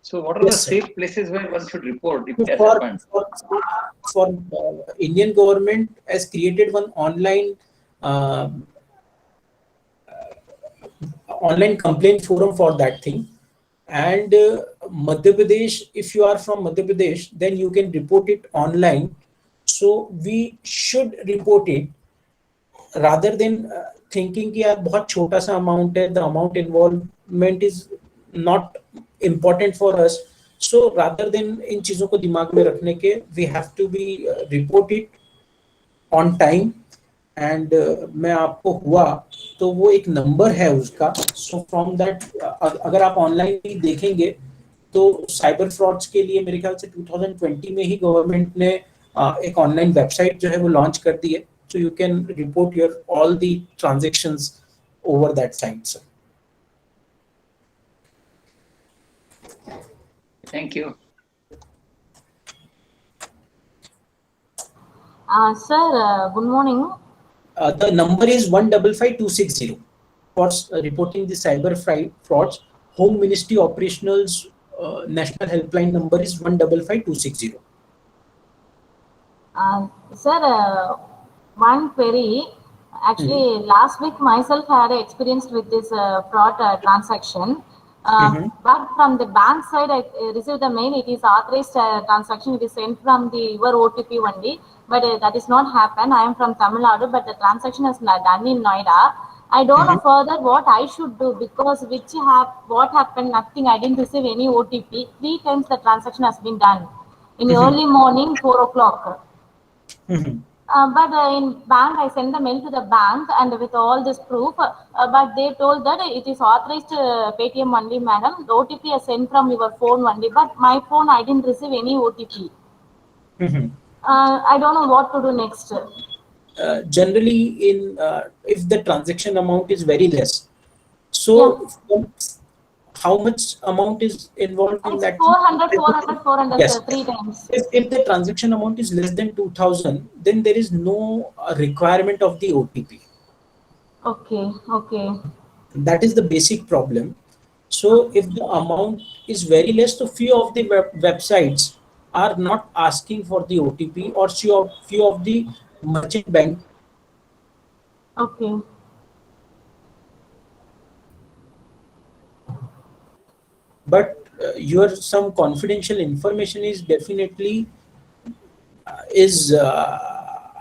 Speaker 4: So what are the safe places where one should report if it has happened?
Speaker 2: For Indian government has created one online complaint forum for that thing. And Madhya Pradesh, if you are from Madhya Pradesh, then you can report it online. So we should report it rather than thinking कि यार बहुत छोटा सा amount है, the amount involvement is not important for us. So rather than इन चीजों को दिमाग में रखने के, we have to be report it on time. And मैं आपको हुआ तो वो एक नंबर है उसका। So from that अगर आप ऑनलाइन भी देखेंगे तो साइबर फ्रॉड्स के लिए मेरे ख्याल से 2020 में ही गवर्नमेंट ने एक ऑनलाइन वेबसाइट जो है वो लॉन्च कर दी है। So you can report your all the transactions over that site, sir.
Speaker 4: Thank you.
Speaker 8: Sir, good morning.
Speaker 2: The number is 155260 for reporting the cyber frauds. Home Ministry Operational's national helpline number is 155260.
Speaker 8: Sir, one query. Actually, last week myself had experienced with this fraud transaction. But from the bank side, I received the mail. It is authorized transaction. It is sent from your OTP only. But that is not happened. I am from Tamil Nadu, but the transaction is done in Noida. I don't know further what I should do because what happened? Nothing. I didn't receive any OTP. 3 times the transaction has been done in early morning, 4 o'clock. But in bank, I sent the mail to the bank and with all this proof. But they told that it is authorized Paytm only, madam. The OTP is sent from your phone only. But my phone, I didn't receive any OTP. I don't know what to do next.
Speaker 2: Generally, if the transaction amount is very less, so how much amount is involved in that?
Speaker 8: 400,
Speaker 2: yes.
Speaker 8: 3 times.
Speaker 2: If the transaction amount is less than 2,000, then there is no requirement of the OTP.
Speaker 8: Okay.
Speaker 2: That is the basic problem. So if the amount is very less, so few of the websites are not asking for the OTP, or few of the merchant bank.
Speaker 8: Okay.
Speaker 2: But your some confidential information is definitely is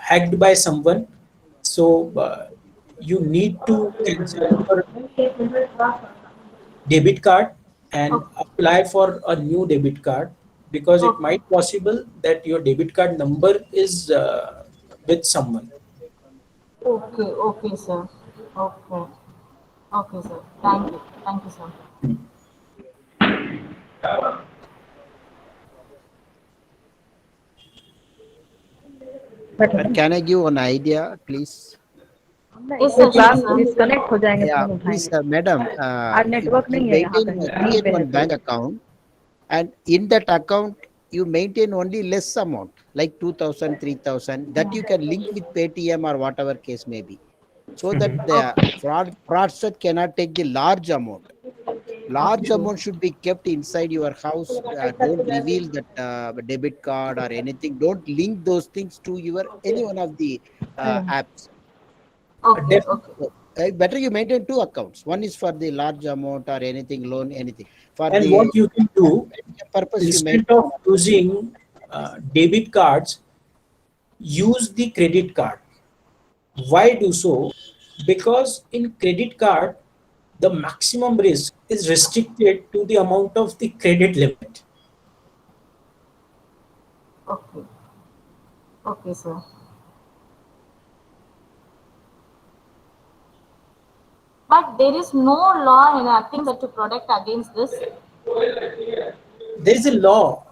Speaker 2: hacked by someone. So you need to cancel your debit card and apply for a new debit card, because it might possible that your debit card number is with someone.
Speaker 8: Okay, sir. Okay, sir. Thank you, sir.
Speaker 9: But can I give one idea, please?
Speaker 8: Yes, sir.
Speaker 7: Class disconnect हो जाएंगे
Speaker 9: Yeah,
Speaker 7: phone
Speaker 9: please,
Speaker 7: उठाएंगे
Speaker 9: madam.
Speaker 7: network नहीं है यहाँ पे।
Speaker 9: Create one bank account, and in that account you maintain only less amount, like 2,000, 3,000, that you can link with Paytm or whatever case may be, so that the fraudster cannot take the large amount. Large amount should be kept inside your house. Don't reveal that debit card or anything. Don't link those things to your any one of the apps.
Speaker 8: Okay,
Speaker 2: Def-
Speaker 8: okay.
Speaker 9: Better you maintain two accounts. One is for the large amount or anything, loan, anything. For
Speaker 2: and
Speaker 9: the
Speaker 2: what you can do,
Speaker 9: purpose, you
Speaker 2: instead
Speaker 9: maintain
Speaker 2: of using debit cards, use the credit card. Why do so? Because in credit card, the maximum risk is restricted to the amount of the credit limit.
Speaker 8: Okay. Okay, sir. But there is no law enacting that to protect against this.
Speaker 2: There is a law,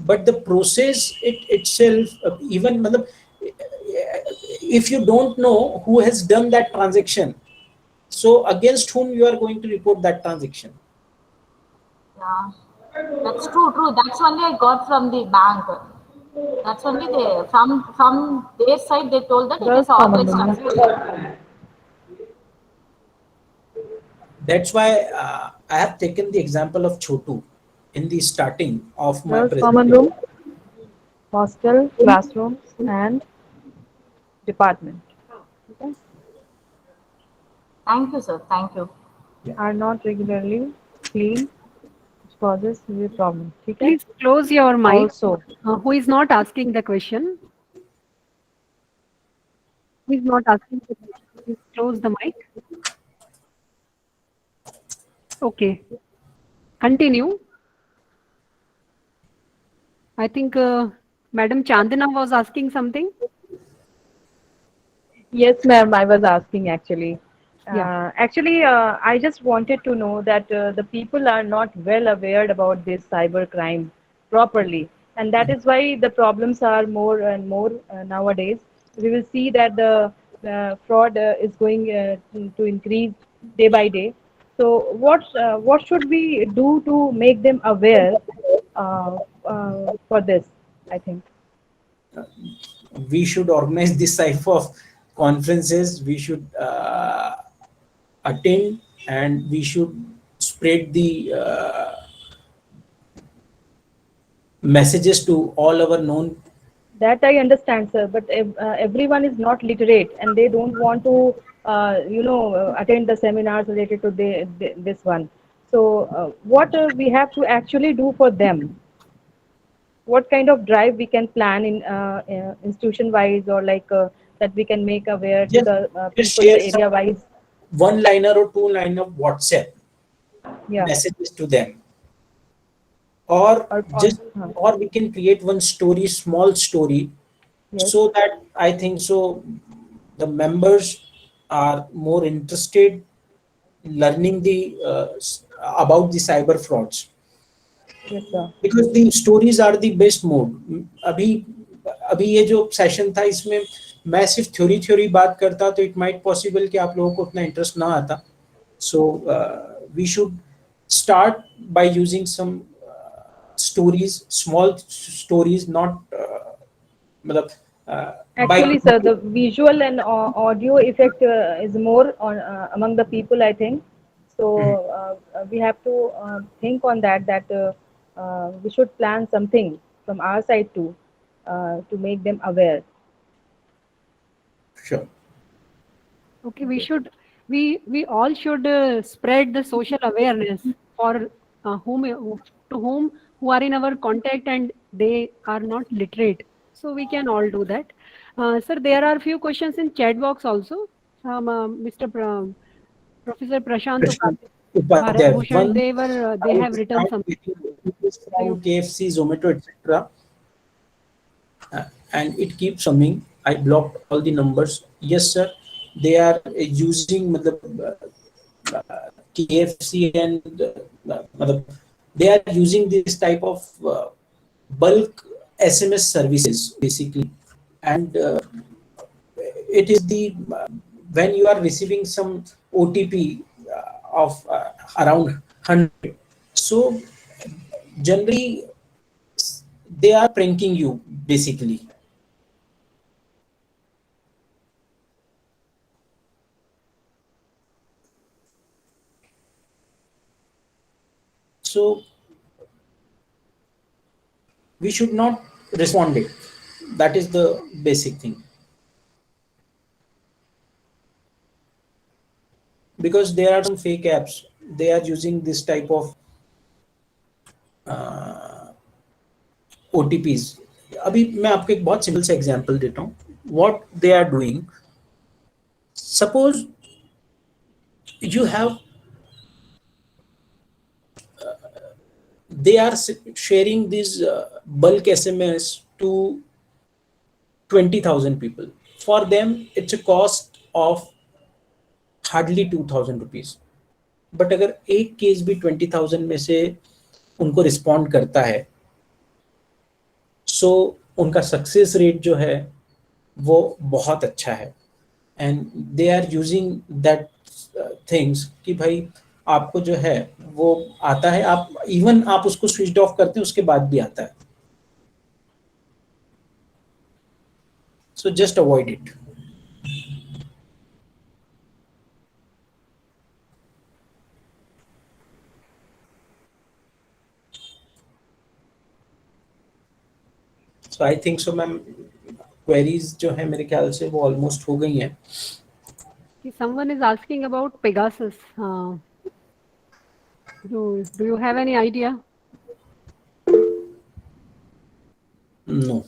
Speaker 2: but the process itself, even matlab, if you don't know who has done that transaction, so against whom you are going to report that transaction?
Speaker 8: Yeah, that's true, true. That's only I got from the bank. That's only they from their side they told that it
Speaker 7: Girls
Speaker 8: is
Speaker 7: common
Speaker 8: authorized
Speaker 7: room.
Speaker 8: transaction.
Speaker 2: That's why I have taken the example of Chotu in the starting of my
Speaker 7: Girls common
Speaker 2: presentation.
Speaker 7: room, hostel, classrooms, and department. Okay.
Speaker 8: Thank you, sir. Thank you.
Speaker 7: Are not regularly clean, which causes the problem. Okay.
Speaker 1: Please close your mic.
Speaker 7: Also,
Speaker 1: Who is not asking the question? Who is not asking the question? Please close the mic. Okay. Continue. I think Madam Chandana was asking something.
Speaker 7: yes, ma'am, I was asking actually.
Speaker 1: Yeah.
Speaker 7: I just wanted to know that the people are not well aware about this cyber crime properly, and that is why the problems are more and more nowadays. We will see that the fraud is going to increase day by day. So, what should we do to make them aware for this? I think.
Speaker 2: We should organize this type of conferences. We should attend, and we should spread the messages to all our known.
Speaker 7: That I understand, sir, but everyone is not literate and they don't want to, attend the seminars related to this one. So, what we have to actually do for them? What kind of drive we can plan in institution wise, or like that we can make aware to
Speaker 2: just,
Speaker 7: the
Speaker 2: just
Speaker 7: people
Speaker 2: share some
Speaker 7: area wise?
Speaker 2: one liner or two line of WhatsApp
Speaker 7: Yeah.
Speaker 2: messages to them, or
Speaker 7: Or
Speaker 2: just, or we can create one story, small story,
Speaker 7: yes.
Speaker 2: so that I think so the members are more interested in learning the about the cyber frauds,
Speaker 7: Yes, sir.
Speaker 2: because the stories are the best mode. अभी अभी ये जो session था इसमें मैं सिर्फ theory बात करता तो इट माइट पॉसिबल कि आप लोगों को उतना इंटरेस्ट ना आता. So we should start by using some stories, small stories, not मतलब
Speaker 7: Actually, sir, the visual and audio effect is more on among the people, I think. So we have to think on that we should plan something from our side too to make them aware.
Speaker 2: sure.
Speaker 1: Okay, we all should spread the social awareness for whom to whom who are in our contact and they are not literate. So we can all do that. Sir, there are few questions in chat box also. Mr. Professor Prashant
Speaker 2: Prashant
Speaker 1: Bharat
Speaker 2: Upadhyay.
Speaker 1: Bhushan, they have written
Speaker 2: Found
Speaker 1: something.
Speaker 2: from KFC, Zomato, etc. And it keeps coming. I blocked all the numbers. Yes, sir. They are using KFC and they are using this type of bulk SMS services basically, and it is the when you are receiving some OTP of around 100. So generally they are pranking you basically. So we should not respond it. That is the basic thing. Because there are some fake apps, they are using this type of OTPs. अभी मैं आपको एक बहुत simple सा example देता हूँ. What they are doing, suppose you have they are sharing this bulk SMS to 20,000 people. For them it's a cost of hardly 2,000 rupees. But अगर एक केस भी 20,000 में से उनको रिस्पॉन्ड करता है, सो उनका सक्सेस रेट जो है वो बहुत अच्छा है. And they are using that things कि भाई आपको जो है वो आता है, आप इवन आप उसको स्विच ऑफ करते हैं उसके बाद भी आता है. So just avoid it. So I think so ma'am queries जो है मेरे ख्याल से वो almost हो गई हैं.
Speaker 1: Someone is asking about Pegasus. Do you have any idea?
Speaker 2: No,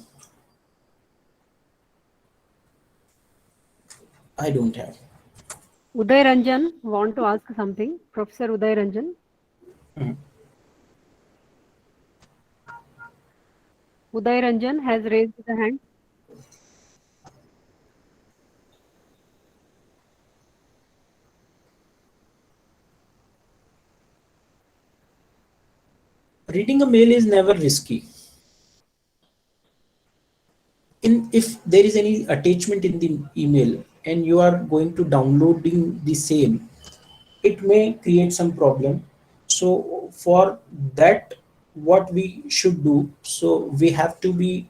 Speaker 2: I don't have.
Speaker 1: Uday Ranjan want to ask something. Professor Uday Ranjan. Uday Ranjan has raised the hand.
Speaker 2: Reading a mail is never risky. If there is any attachment in the email and you are going to downloading the same, it may create some problem. So for that, what we should do, so we have to be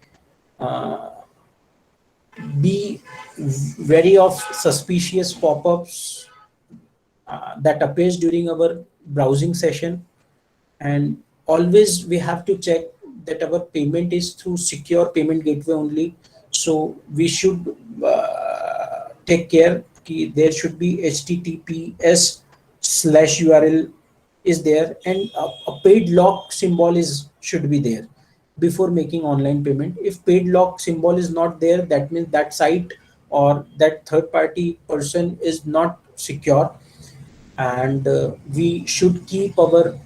Speaker 2: wary of suspicious pop-ups that appears during our browsing session, and always we have to check that our payment is through secure payment gateway only. So we should take care कि there should be https/URL is there, and a paid lock symbol should be there before making online payment. If paid lock symbol is not there, that means that site or that third party person is not secure. And we should keep our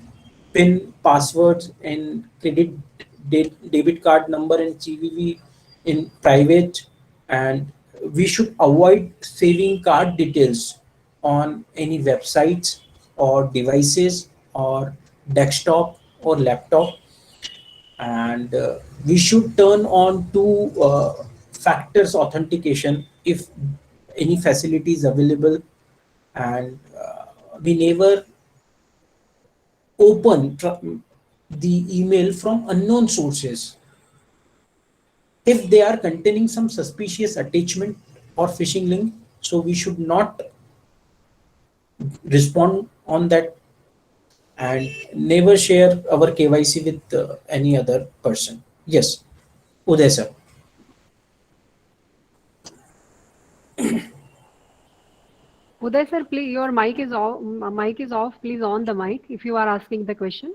Speaker 2: PIN, passwords, and debit card number and CVV in private, and we should avoid saving card details on any websites or devices or desktop or laptop. And we should turn on two factors authentication if any facility is available, and we never open the email from unknown sources if they are containing some suspicious attachment or phishing link. So we should not respond on that, and never share our KYC with any other person. Yes, Uday sir.
Speaker 1: Uday sir, please, your mic is off. Mic is off. Please on the mic if you are asking the question.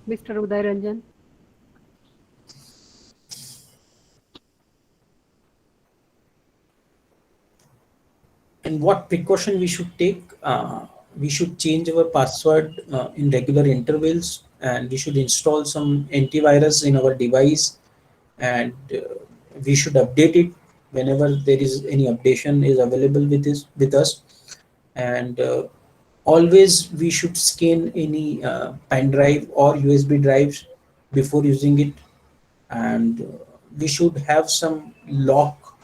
Speaker 1: Mr. Uday Ranjan.
Speaker 2: And what precaution we should take? We should change our password in regular intervals, and we should install some antivirus in our device, and we should update it whenever there is any updation is available with us. And always we should scan any pen drive or USB drives before using it, and we should have some lock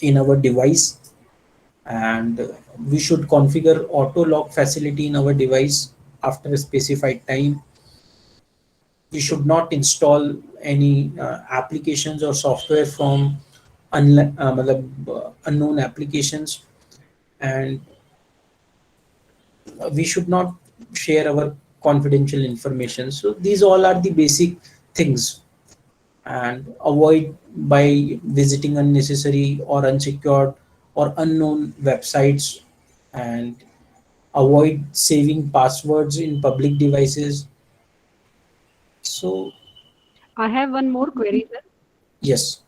Speaker 2: in our device, and we should configure auto lock facility in our device after a specified time. We should not install any applications or software from unknown applications, and we should not share our confidential information. So these all are the basic things, and avoid by visiting unnecessary or unsecured or unknown websites, and avoid saving passwords in public devices. So
Speaker 1: I have one more query, sir.
Speaker 2: yes.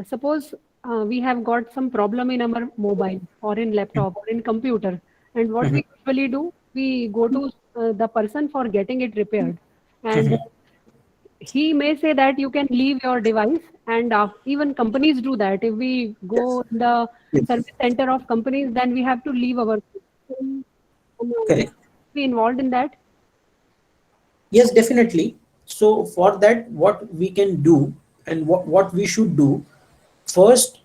Speaker 1: Suppose we have got some problem in our mobile or in laptop or in computer, and what we usually do, we go to the person for getting it repaired, and he may say that you can leave your device, and even companies do that. If we go in the
Speaker 2: Yes.
Speaker 1: service center of companies, then we have to leave our
Speaker 2: Correct.
Speaker 1: be involved in that.
Speaker 2: Yes, definitely. So for that, what we can do and what we should do, first,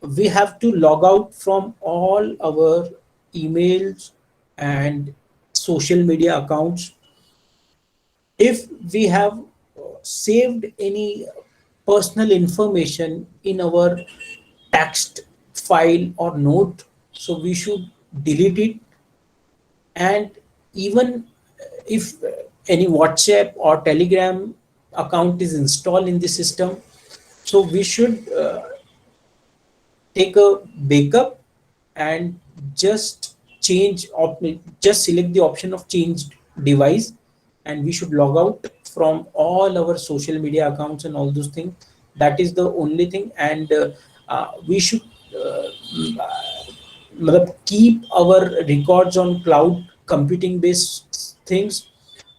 Speaker 2: we have to log out from all our emails and social media accounts. If we have saved any personal information in our text file or note, so we should delete it. And even if any WhatsApp or Telegram account is installed in the system, so we should take a backup and just just select the option of changed device, and we should log out from all our social media accounts and all those things. That is the only thing. And we should keep our records on cloud computing based things,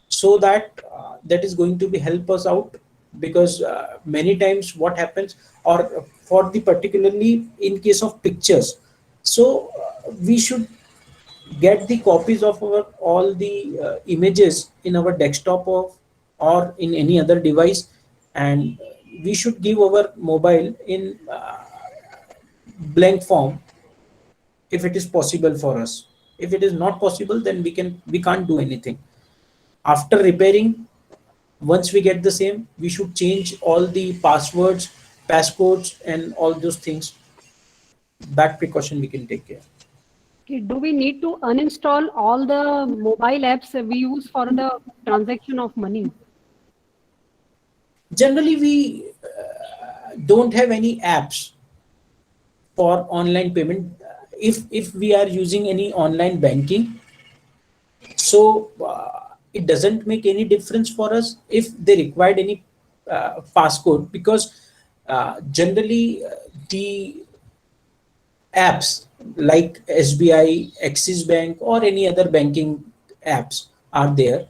Speaker 2: so that that is going to be help us out. Because many times what happens, or for the particularly in case of pictures, so we should get the copies of our all the images in our desktop or in any other device, and we should give our mobile in blank form if it is possible for us. If it is not possible, then we can't do anything. After repairing, once we get the same, we should change all the passwords, passcodes, and all those things. That precaution we can take care.
Speaker 1: Okay, do we need to uninstall all the mobile apps we use for the transaction of money?
Speaker 2: Generally, we don't have any apps for online payment. If we are using any online banking, so it doesn't make any difference for us if they required any passcode, because generally the apps like SBI, Axis Bank, or any other banking apps are there.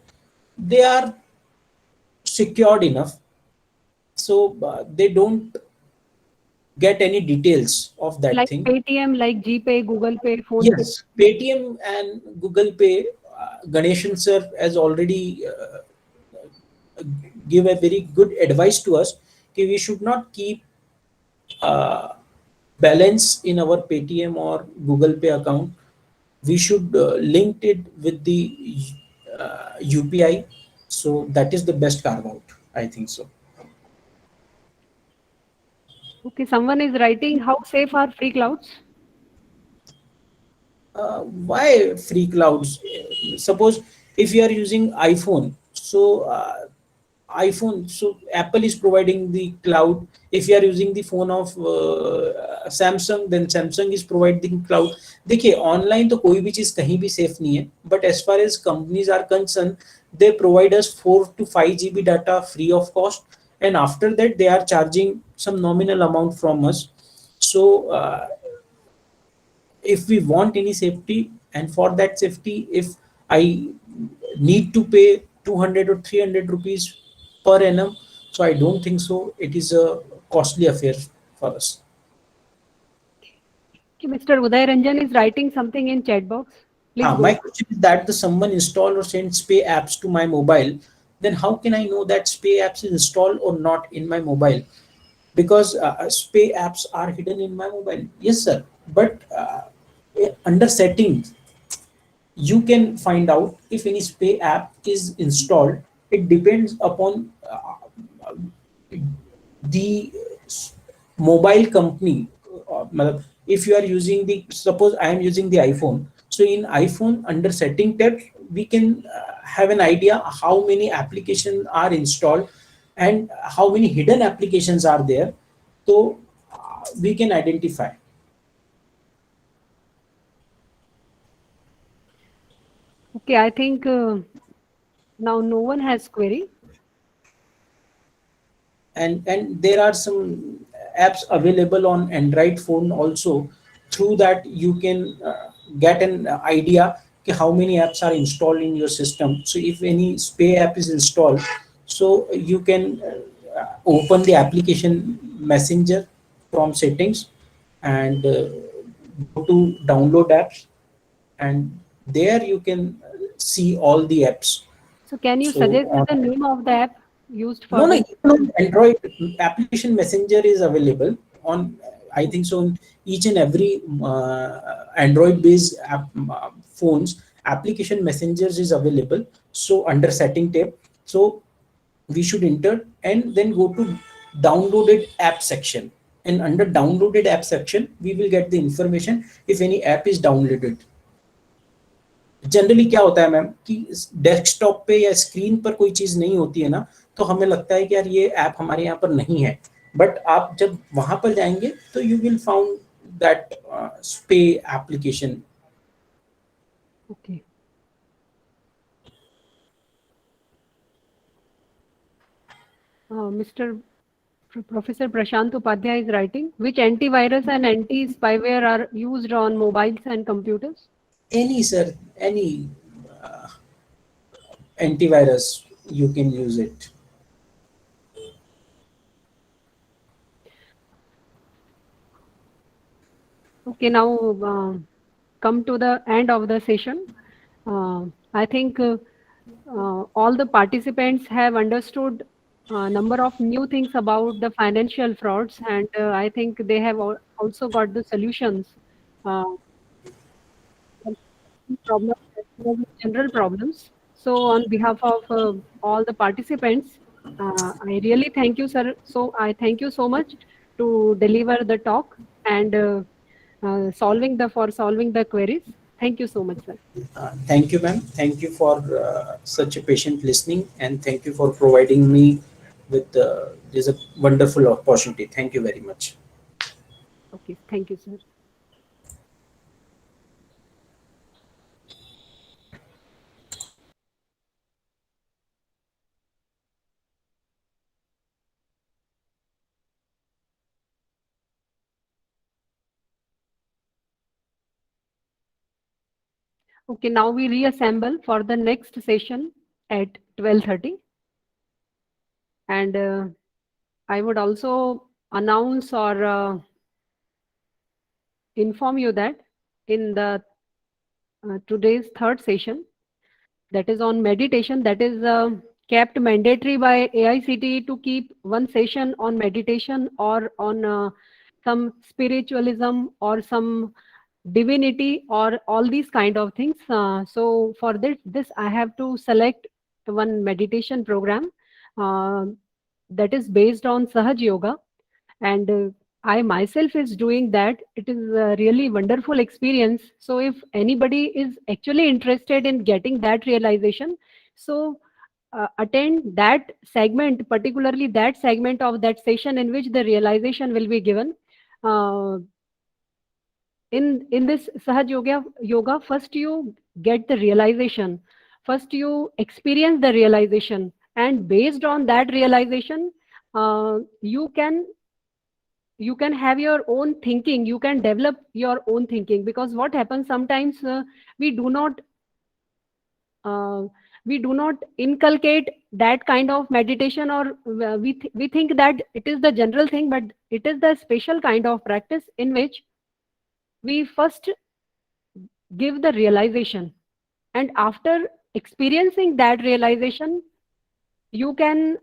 Speaker 2: They are secured enough, so they don't get any details of that
Speaker 1: Like
Speaker 2: thing.
Speaker 1: Paytm, like GPay, Google Pay, Phone
Speaker 2: Yes, Paytm and Google Pay, Ganeshan sir has already give a very good advice to us that we should not keep balance in our Paytm or Google Pay account. We should link it with the UPI. So that is the best carve out, I think so.
Speaker 1: Okay, someone is writing, how safe are free clouds?
Speaker 2: Why free clouds? Suppose if you are using iPhone, so iPhone, so Apple is providing the cloud. If you are using the phone of Samsung, then Samsung is providing cloud. देखिए online तो कोई भी चीज कहीं भी safe नहीं है, but as far as companies are concerned, they provide us 4 to 5 GB data free of cost, and after that they are charging some nominal amount from us. So if we want any safety, and for that safety, if I need to pay 200 or 300 rupees per annum, so I don't think so it is a costly affair for us.
Speaker 1: Okay, Mr. Uday Ranjan is writing something in chat box. Please go.
Speaker 2: My question is that the someone install or send Spay apps to my mobile, then how can I know that Spay apps is installed or not in my mobile? Because Spay apps are hidden in my mobile. Yes, sir. But under settings, you can find out if any Spay app is installed. It depends upon the mobile company. If you are using suppose I am using the iPhone. So in iPhone, under setting tab, we can have an idea how many applications are installed and how many hidden applications are there. So we can identify.
Speaker 1: Okay, I think now no one has query.
Speaker 2: And there are some apps available on Android phone also. Through that you can get an idea how many apps are installed in your system. So if any spay app is installed, so you can open the application messenger from settings and go to download apps, and there you can see all the apps.
Speaker 1: So can you
Speaker 2: So
Speaker 1: suggest
Speaker 2: on
Speaker 1: the name of the app used for
Speaker 2: no,
Speaker 1: the
Speaker 2: even on Android, application messenger is available on, I think so, in each and every Android based phones, application messengers is available. So under setting tab, so we should enter and then go to downloaded app section, and under downloaded app section we will get the information if any app is downloaded. Generally क्या होता है ma'am कि desktop पे या screen पर कोई चीज नहीं होती है ना, तो हमें लगता है कि यार ये ऐप हमारे यहाँ पर नहीं है, बट आप जब वहां पर जाएंगे तो you will found that spy application.
Speaker 1: Okay. Mr. Professor Prashant Upadhyay is writing, which antivirus and anti-spyware are used on mobiles and computers?
Speaker 2: Any, sir, any antivirus, you can use it.
Speaker 1: Okay, now come to the end of the session. I think all the participants have understood a number of new things about the financial frauds, and I think they have also got the solutions. Problems, general problems. So on behalf of all the participants, I really thank you, sir. So I thank you so much to deliver the talk and solving the queries. Thank you so much, sir.
Speaker 2: Thank you, ma'am. Thank you for such a patient listening, and thank you for providing me with this a wonderful opportunity. Thank you very much.
Speaker 1: Okay, thank you, sir. Okay, now we reassemble for the next session at 12:30. And I would also announce or inform you that in the today's third session, that is on meditation, that is kept mandatory by AICTE to keep one session on meditation or on some spiritualism or some divinity or all these kind of things. So for this I have to select one meditation program that is based on Sahaj Yoga, and I myself is doing that. It is a really wonderful experience. So if anybody is actually interested in getting that realization, so attend that segment, particularly that segment of that session in which the realization will be given. In this Sahaj yoga, first you get the realization, first you experience the realization, and based on that realization, you can have your own thinking, you can develop your own thinking. Because what happens sometimes, we do not inculcate that kind of meditation, or we think that it is the general thing, but it is the special kind of practice in which we first give the realization, and after experiencing that realization, you can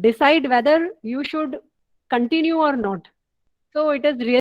Speaker 1: decide whether you should continue or not. So it is really